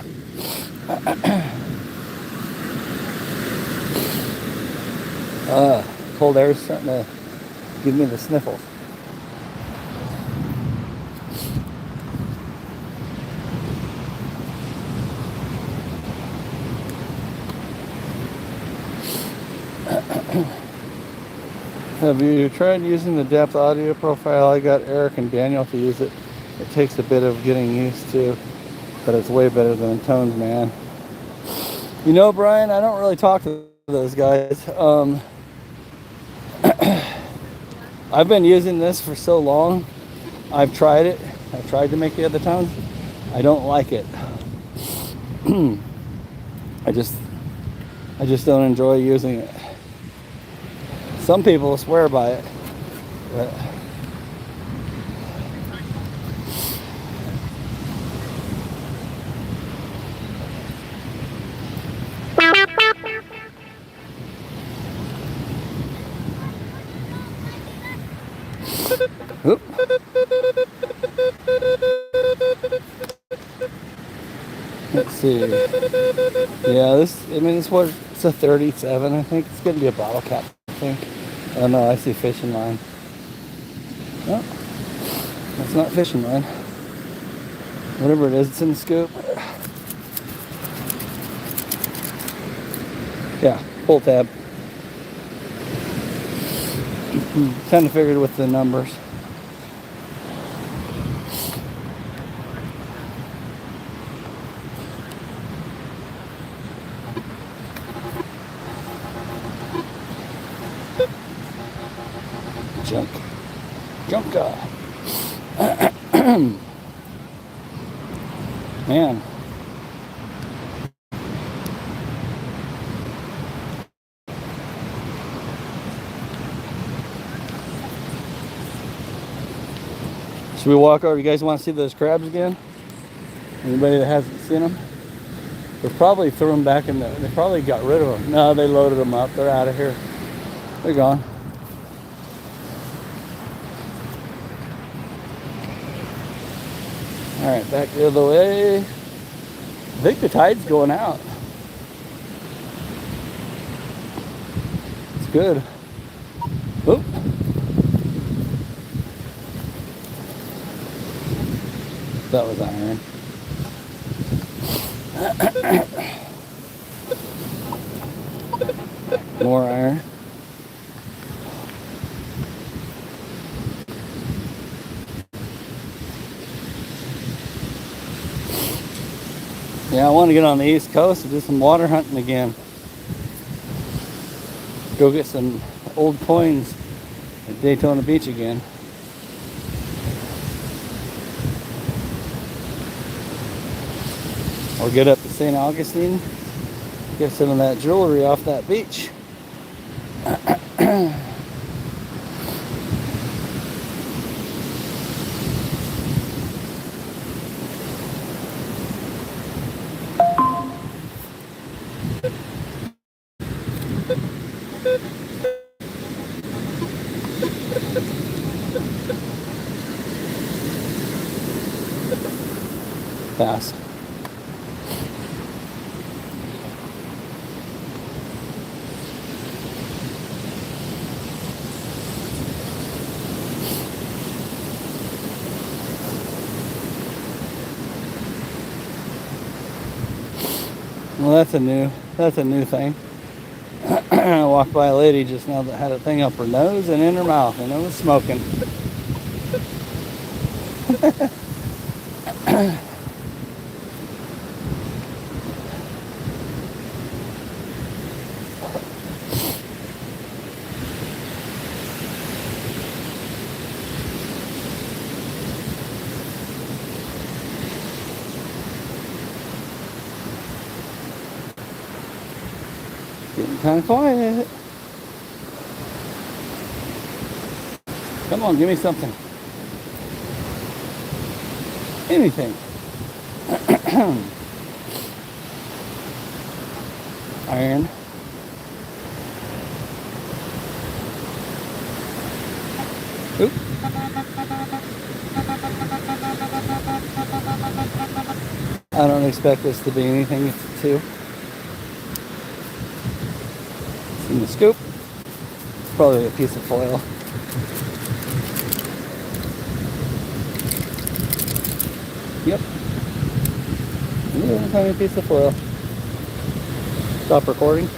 Cold air is starting to give me the sniffles. Have you tried using the depth audio profile? I got Eric and Daniel to use it. It takes a bit of getting used to, but it's way better than Tones, man. You know, Brian, I don't really talk to those guys. I've been using this for so long. I've tried it. I've tried to make the other tones. I don't like it. I just don't enjoy using it. Some people swear by it, but oop. Let's see. Yeah, it's a 37. I think it's going to be a bottle cap, I think. Oh no, I see fishing line. Oh, that's not fishing line. Whatever it is, it's in the scoop. Yeah, pull tab. Kind of figured with the numbers. Junk guy. Man. Should we walk over? You guys want to see those crabs again? Anybody that hasn't seen them? They probably threw them back in the... They probably got rid of them. No, they loaded them up. They're out of here. They're gone. All right, back the other way. I think the tide's going out. It's good. Oop. That was iron. More iron. Yeah, I want to get on the East Coast and do some water hunting again. Go get some old coins at Daytona Beach again. Or get up to St. Augustine, get some of that jewelry off that beach. Fast. Well, that's a new thing. I walked by a lady just now that had a thing up her nose and in her mouth, and it was smoking. Getting kind of quiet. Come on, give me something. Anything. Iron. Oop. I don't expect this to be anything too. In the scoop, it's probably a piece of foil. Yep. Yeah, tiny piece of foil. Stop recording.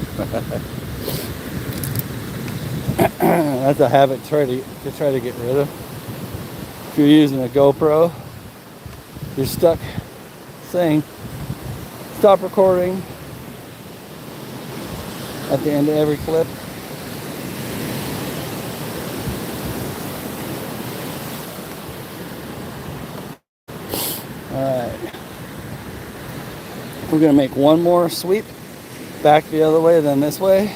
That's a habit to try to get rid of. If you're using a GoPro, you're stuck saying stop recording at the end of every clip. Alright. We're going to make one more sweep back the other way than this way.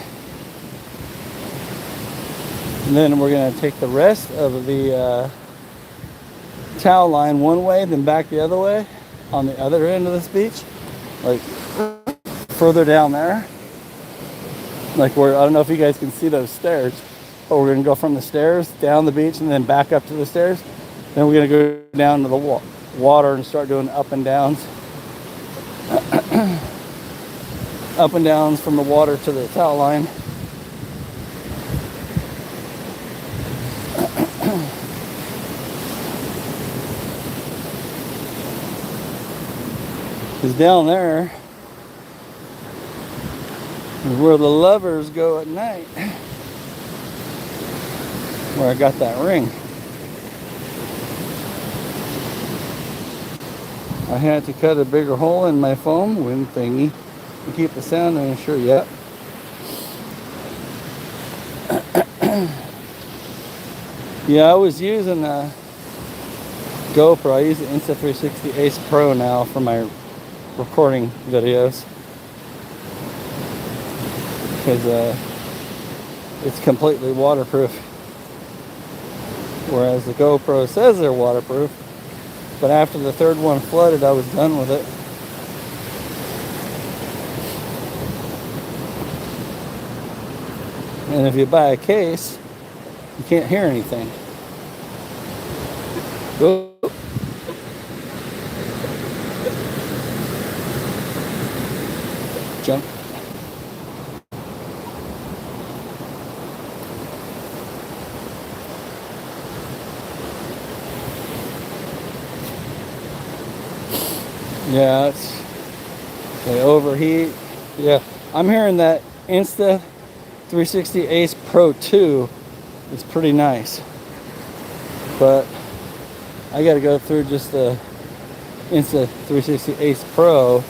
And then we're going to take the rest of the towel line one way, then back the other way on the other end of this beach. Like further down there. Like I don't know if you guys can see those stairs, but we're going to go from the stairs down the beach and then back up to the stairs. Then we're going to go down to the water and start doing up and downs. Up and downs from the water to the towel line. Because down there is where the lovers go at night. where I got that ring. I had to cut a bigger hole in my foam wind thingy to keep the sound in. Sure, yet. Yeah, I was using a GoPro. I use the Insta360 Ace Pro now for my recording videos because it's completely waterproof, whereas the GoPro says they're waterproof, but after the third one flooded, I was done with it. And if you buy a case, you can't hear anything. Oh. Jump. Yeah, they overheat. Yeah, I'm hearing that Insta360 Ace Pro 2 is pretty nice, but I got to go through just the Insta360 Ace Pro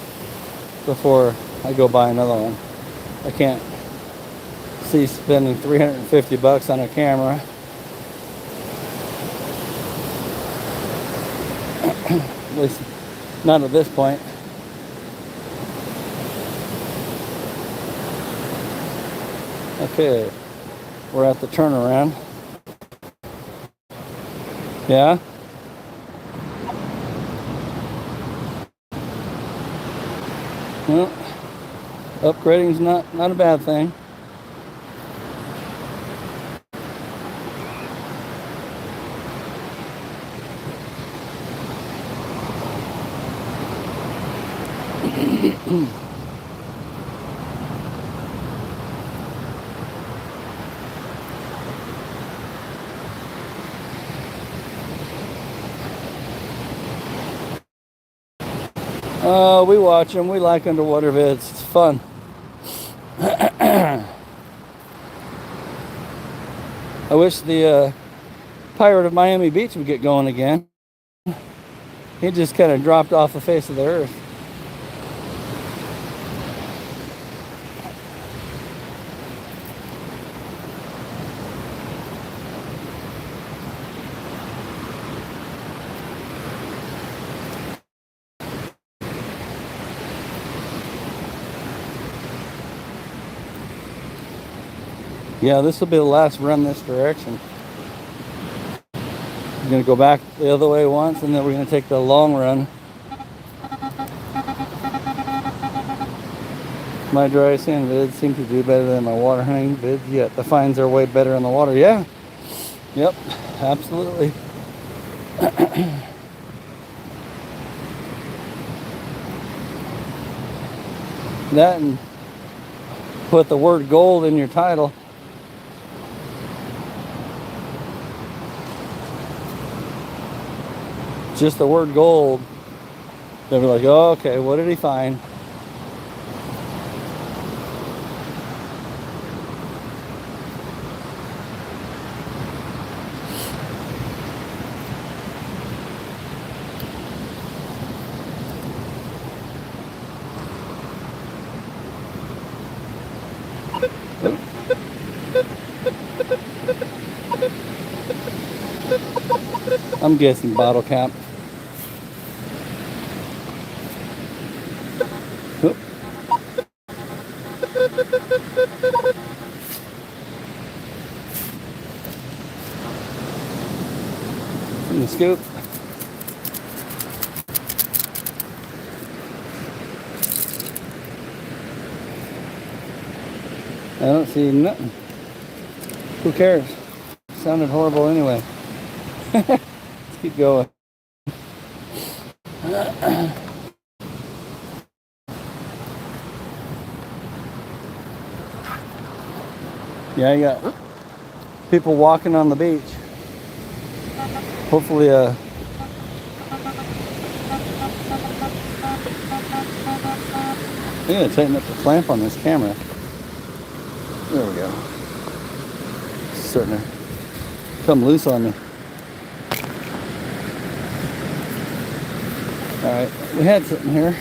before I go buy another one. I can't see spending $350 on a camera. At least not at this point. Okay, we're at the turnaround. Yeah? Well, upgrading's not a bad thing. We watch them. We like underwater vids. It's fun. I wish the Pirate of Miami Beach would get going again. He just kind of dropped off the face of the earth. Yeah, this will be the last run this direction. We're going to go back the other way once, and then we're going to take the long run. My dry sand vids seem to do better than my water hunting vids, yet the finds are way better in the water. Yeah. Yep, absolutely. That, and put the word gold in your title. Just the word gold. They'll be like, oh, okay, what did he find? I'm guessing bottle cap. Oop. In the scoop. I don't see nothing. Who cares? Sounded horrible anyway. Let's keep going. Yeah, you got people walking on the beach. Hopefully, I gotta tighten up the clamp on this camera. There we go. Starting to come loose on me. Alright, we had something here.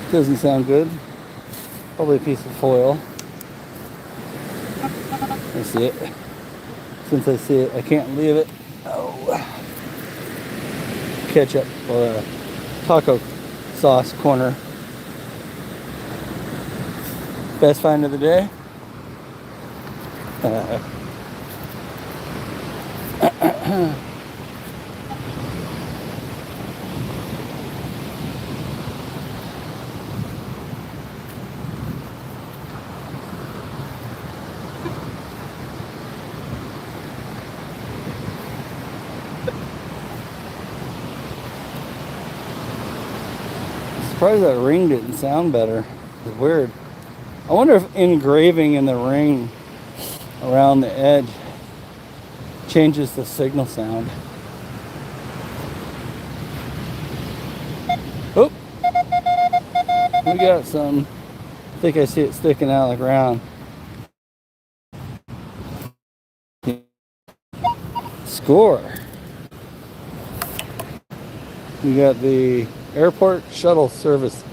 Doesn't sound good. Probably a piece of foil. I see it. Since I see it, I can't leave it. Oh. Ketchup or taco sauce corner. Best find of the day. Surprised that ring didn't sound better. It's weird. I wonder if engraving in the ring around the edge changes the signal sound. Oh, we got some. I think I see it sticking out of the ground. Score. We got the airport shuttle service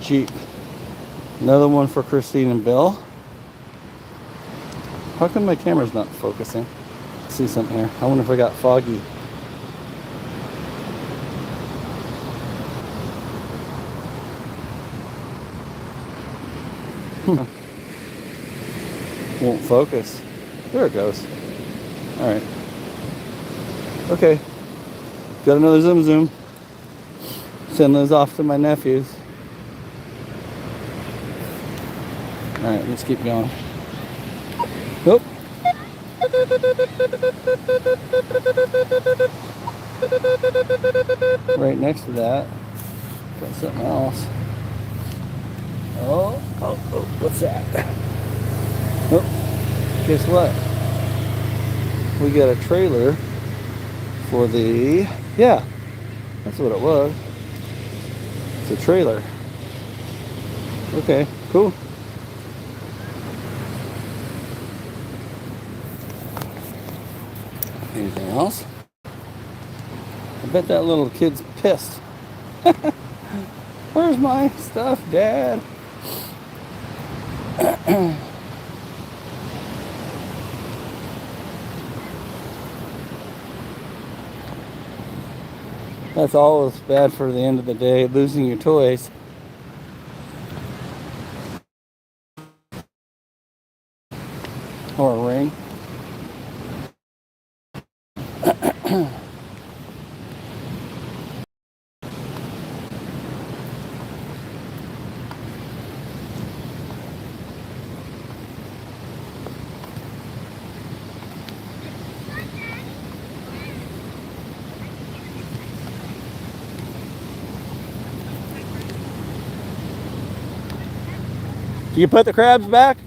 Jeep. Another one for Christine and Bill. How come my camera's not focusing? Let's see something here. I wonder if I got foggy. Won't focus. There it goes. All right. Okay. Got another zoom zoom. Send those off to my nephews. All right, let's keep going. Oh. Right next to that, got something else. Oh, what's that? Oh, guess what? We got a trailer for the, yeah, that's what it was. It's a trailer. Okay, cool. Anything else? I bet that little kid's pissed. Where's my stuff, Dad? That's always bad for the end of the day, losing your toys. Or a ring. You put the crabs back?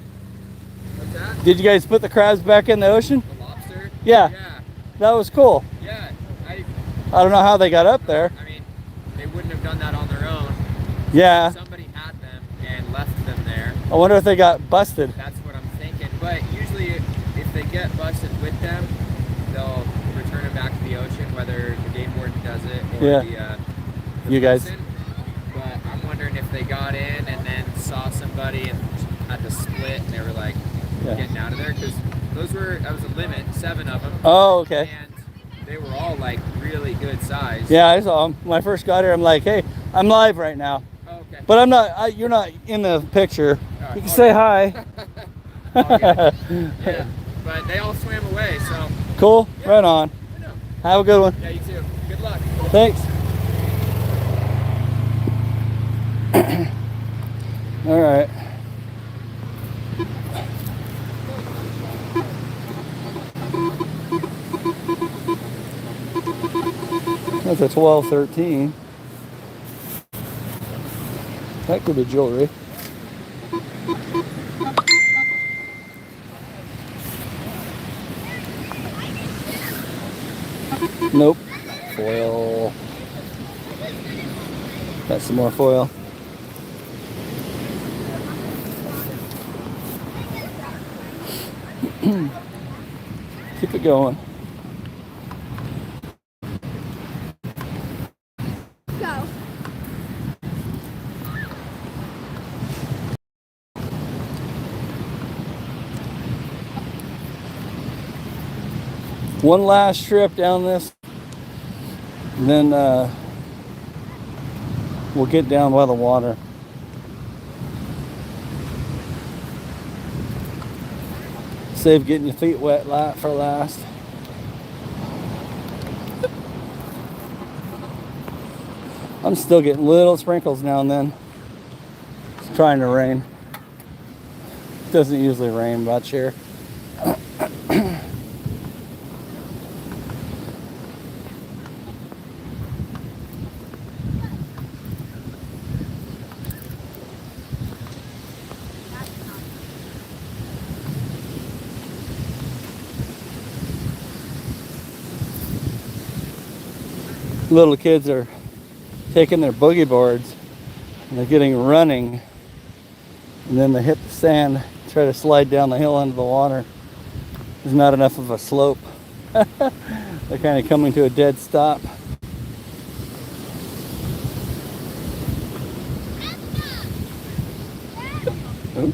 What's that? Did you guys put the crabs back in the ocean? The lobster? Yeah. Yeah. That was cool. Yeah. I don't know how they got up there. I mean, they wouldn't have done that on their own. Yeah. Somebody had them and left them there. I wonder if they got busted. That's what I'm thinking. But usually, if they get busted with them, they'll return them back to the ocean, whether the game warden does it or Yeah. the You guys. person. But I'm wondering if they got in and then saw somebody and had to split, and they were like getting out of there, because that was a limit, 7 of them. Oh, okay. And they were all like really good size. Yeah, I saw them. When I first got here, I'm like, hey, I'm live right now. Oh, okay. But I'm not, you're not in the picture. Right, You can okay. say hi. Yeah, but they all swam away, so. Cool, Yeah. right on. I know. Have a good one. Yeah, you too. Good luck. Thanks. All right. That's a 12-13. That could be jewelry. Nope. Foil. Got some more foil. Keep it going. Go. One last trip down this, and then we'll get down by the water. Save getting your feet wet for last. I'm still getting little sprinkles now and then. It's trying to rain. It doesn't usually rain much here. Little kids are taking their boogie boards and they're getting running, and then they hit the sand, try to slide down the hill into the water. There's not enough of a slope. They're kind of coming to a dead stop. Ooh.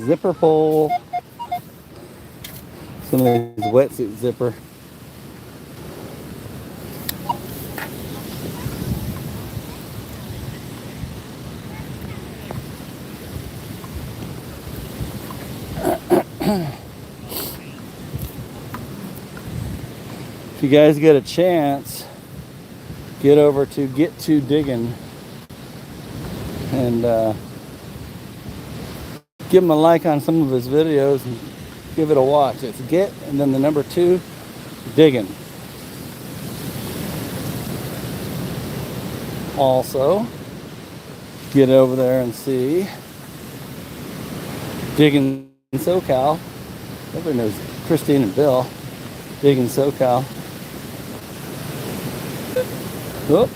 Zipper pole. Some of these wetsuit zipper. If you guys get a chance, get over to Get To Digging and give him a like on some of his videos and give it a watch. It's Get and then the number 2 Digging. Also, get over there and see Digging SoCal. Everybody knows Christine and Bill. Digging SoCal. Whoop.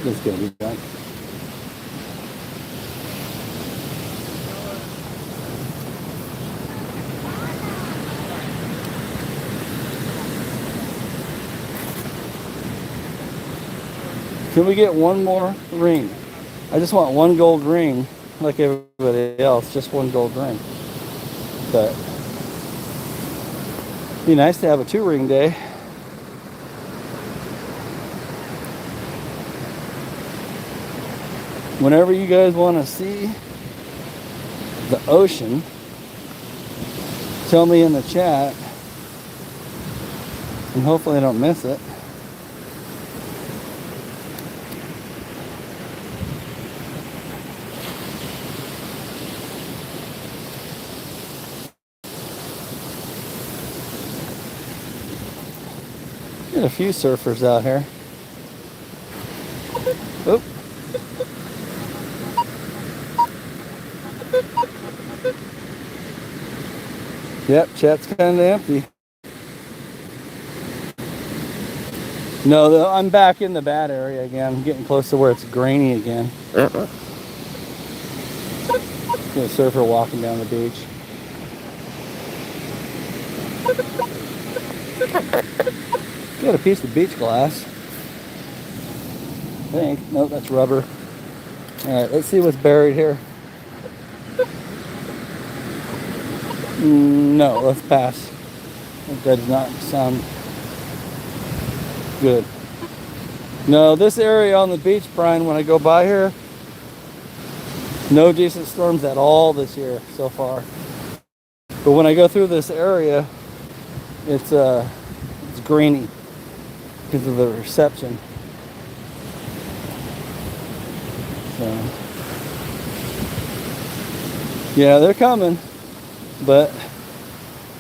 This is gonna be done. Can we get one more ring? I just want one gold ring, like everybody else, just one gold ring. But it'd be nice to have a 2-ring day. Whenever you guys want to see the ocean, tell me in the chat, and hopefully I don't miss it. Got a few surfers out here. Oop. Yep, chat's kind of empty. No, I'm back in the bad area again. I'm getting close to where it's grainy again. Got a surfer walking down the beach. Got a piece of beach glass. I think. Nope, that's rubber. Alright, let's see what's buried here. No, let's pass. That does not sound good. No, this area on the beach, Brian, when I go by here, no decent storms at all this year so far. But when I go through this area, it's grainy because of the reception. So, yeah, they're coming, but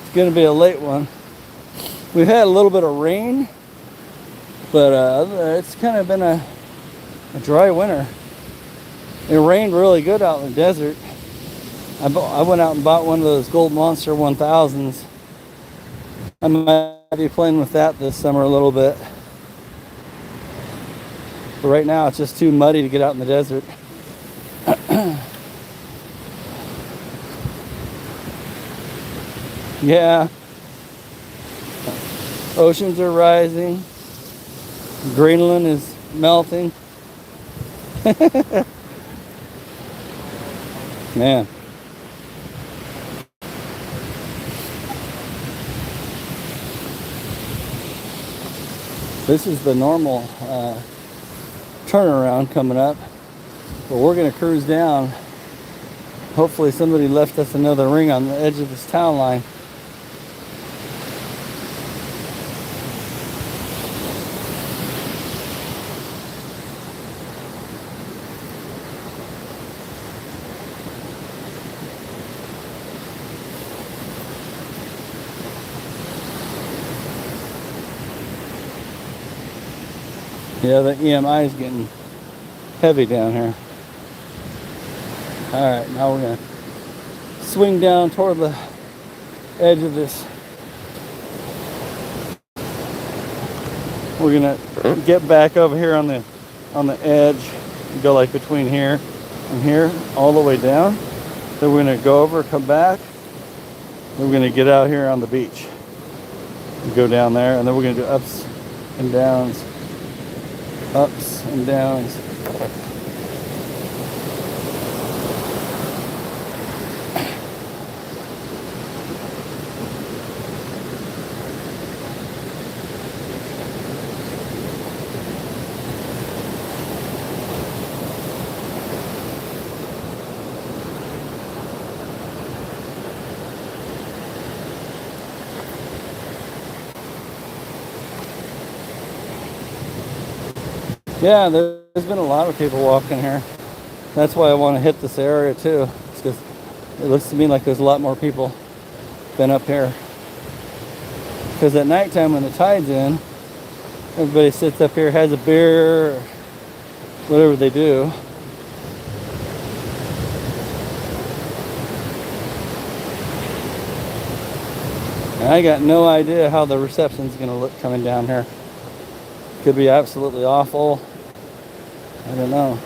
it's going to be a late one. We've had a little bit of rain, but it's kind of been a dry winter. It rained really good out in the desert. I went out and bought one of those Gold Monster 1000s. I might be playing with that this summer a little bit. But right now it's just too muddy to get out in the desert. Yeah. Oceans are rising. Greenland is melting. Man. This is the normal turnaround coming up. But we're going to cruise down. Hopefully somebody left us another ring on the edge of this town line. Yeah, the EMI is getting heavy down here. Alright, now we're going to swing down toward the edge of this. We're going to get back over here on the edge and go like between here and here all the way down. Then we're going to go over, come back. Then we're going to get out here on the beach and go down there, and then we're going to do ups and downs. Ups and downs. Yeah, there's been a lot of people walking here. That's why I want to hit this area too. It's because it looks to me like there's a lot more people than up here. Because at nighttime when the tide's in, everybody sits up here, has a beer, or whatever they do. And I got no idea how the reception's going to look coming down here. Could be absolutely awful. I don't know.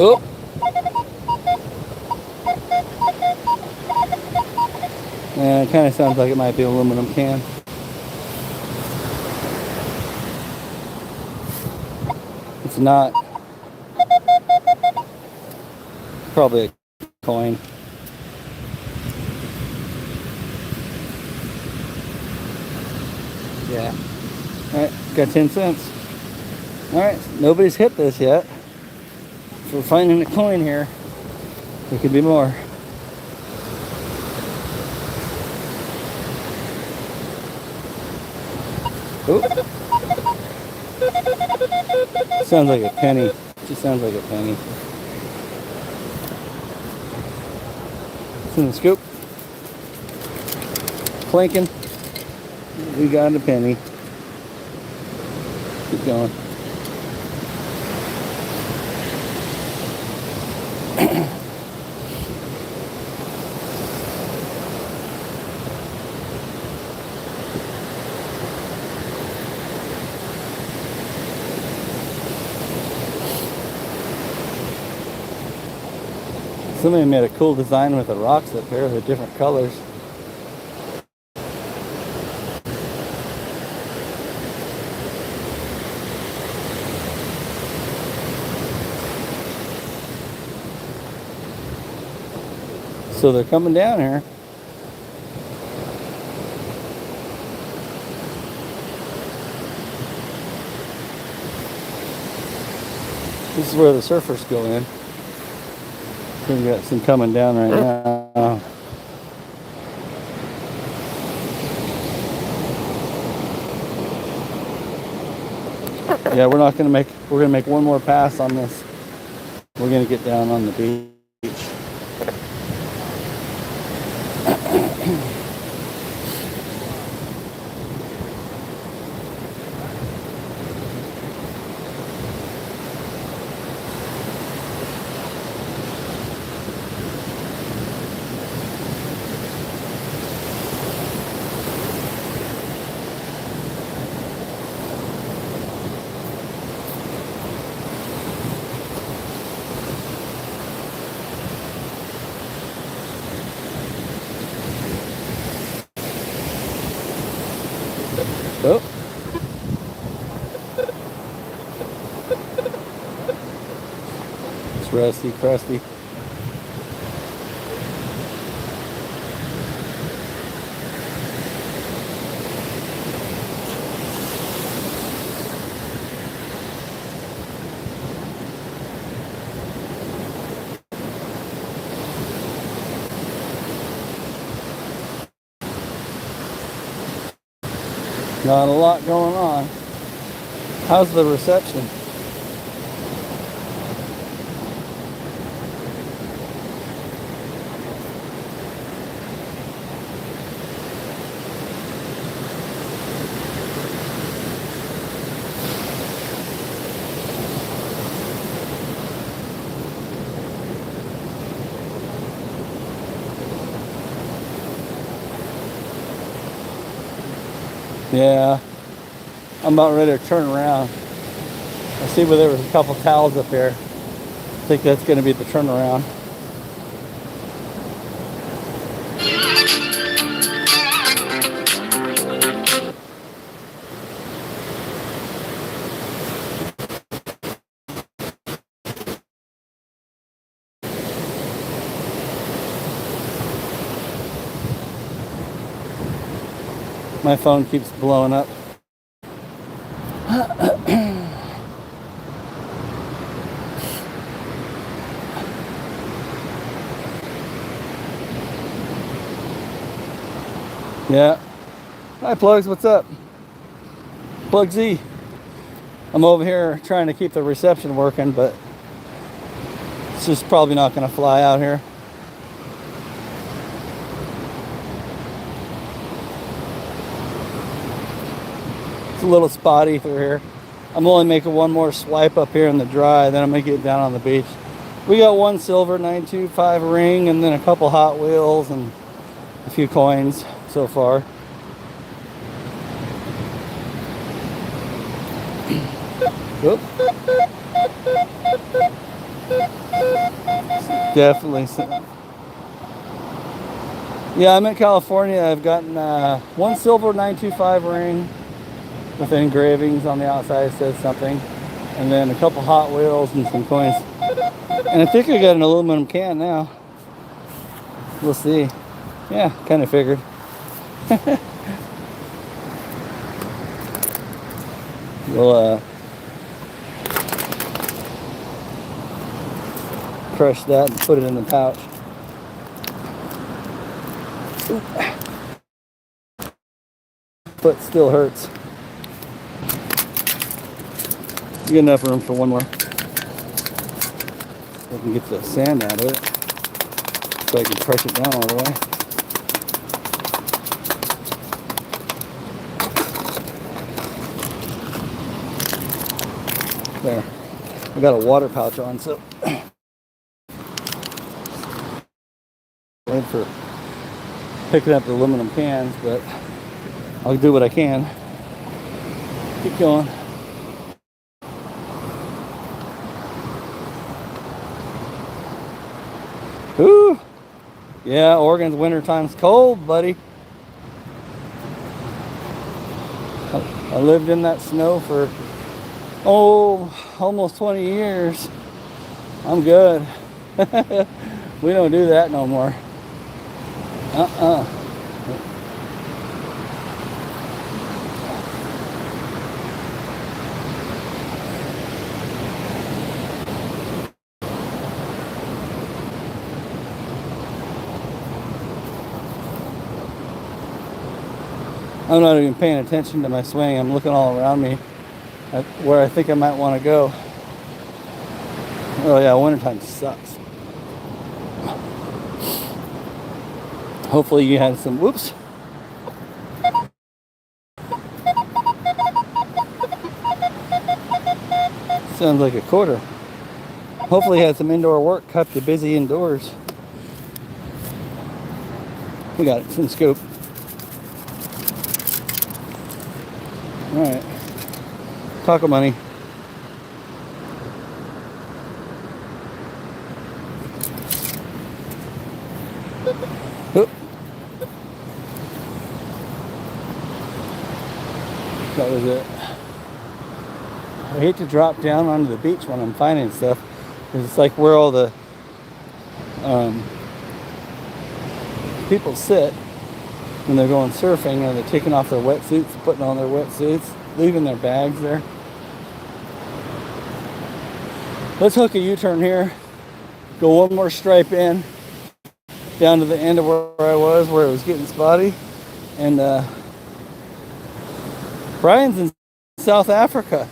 Oh. Yeah, it kind of sounds like it might be an aluminum can. It's not. Probably a coin. Yeah. Alright, got 10 cents. Alright, nobody's hit this yet. So we're finding a coin here. There could be more. Oop. Sounds like a penny. Just sounds like a penny. It's in the scoop. Clanking. We got a penny. Keep going. Somebody made a cool design with the rocks up here, the different colors. So they're coming down here. This is where the surfers go in. We've got some coming down right now. Yeah, we're gonna make one more pass on this. We're gonna get down on the beach. Just rusty, crusty. Not a lot going on. How's the reception? Yeah, I'm about ready to turn around. I see where there was a couple towels up here. I think that's going to be the turnaround. My phone keeps blowing up. Yeah. Hi, Plugs. What's up? Plug Z. I'm over here trying to keep the reception working, but it's just probably not going to fly out here. It's a little spotty through here. I'm only making one more swipe up here in the dry, then I'm going to get down on the beach. We got one silver 925 ring and then a couple Hot Wheels and a few coins so far. Whoop. Definitely. Yeah, I'm in California. I've gotten one silver 925 ring with engravings on the outside, says something, and then a couple Hot Wheels and some coins. And I think I got an aluminum can now. We'll see. Yeah, kind of figured. We'll crush that and put it in the pouch. Ooh. Foot still hurts. You get enough room for one more. I can get the sand out of it so I can crush it down all the way. There. I got a water pouch on, so wait for picking up the aluminum cans, but I'll do what I can. Keep going. Ooh. Yeah, Oregon's wintertime's cold, buddy. I lived in that snow for almost 20 years. I'm good. We don't do that no more. I'm not even paying attention to my swing. I'm looking all around me at where I think I might want to go. Oh yeah, wintertime sucks. Hopefully you had some, whoops. Sounds like a quarter. Hopefully you had some indoor work, kept you busy indoors. We got it, some scoop. All right, taco money. Oop. That was it. I hate to drop down onto the beach when I'm finding stuff. It's like where all the people sit when they're going surfing, and they're taking off their wetsuits, putting on their wetsuits, leaving their bags there. Let's hook a U-turn here, go one more stripe in, down to the end of where I was, where it was getting spotty. And Brian's in South Africa.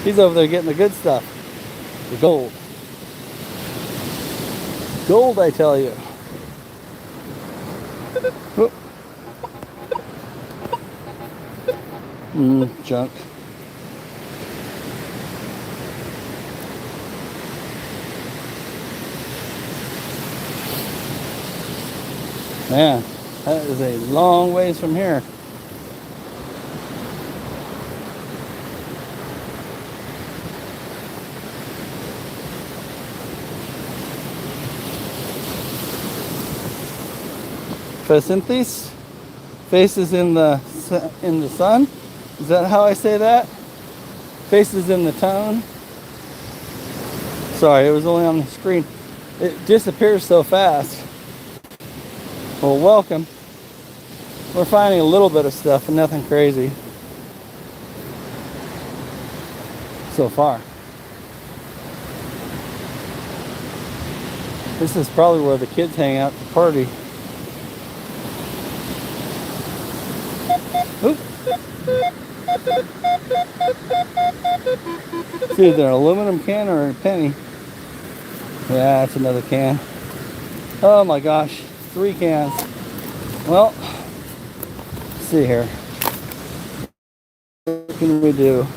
He's over there getting the good stuff. The gold. Gold, I tell you. Junk. Man, that is a long ways from here. Photosynthesis faces in the sun. Is that how I say that? Faces in the tone. Sorry, it was only on the screen. It disappears so fast. Well, welcome. We're finding a little bit of stuff, and nothing crazy so far. This is probably where the kids hang out to party. Oop. It's either an aluminum can or a penny. Yeah, that's another can. Oh my gosh, 3 cans. Well, let's see here. What can we do?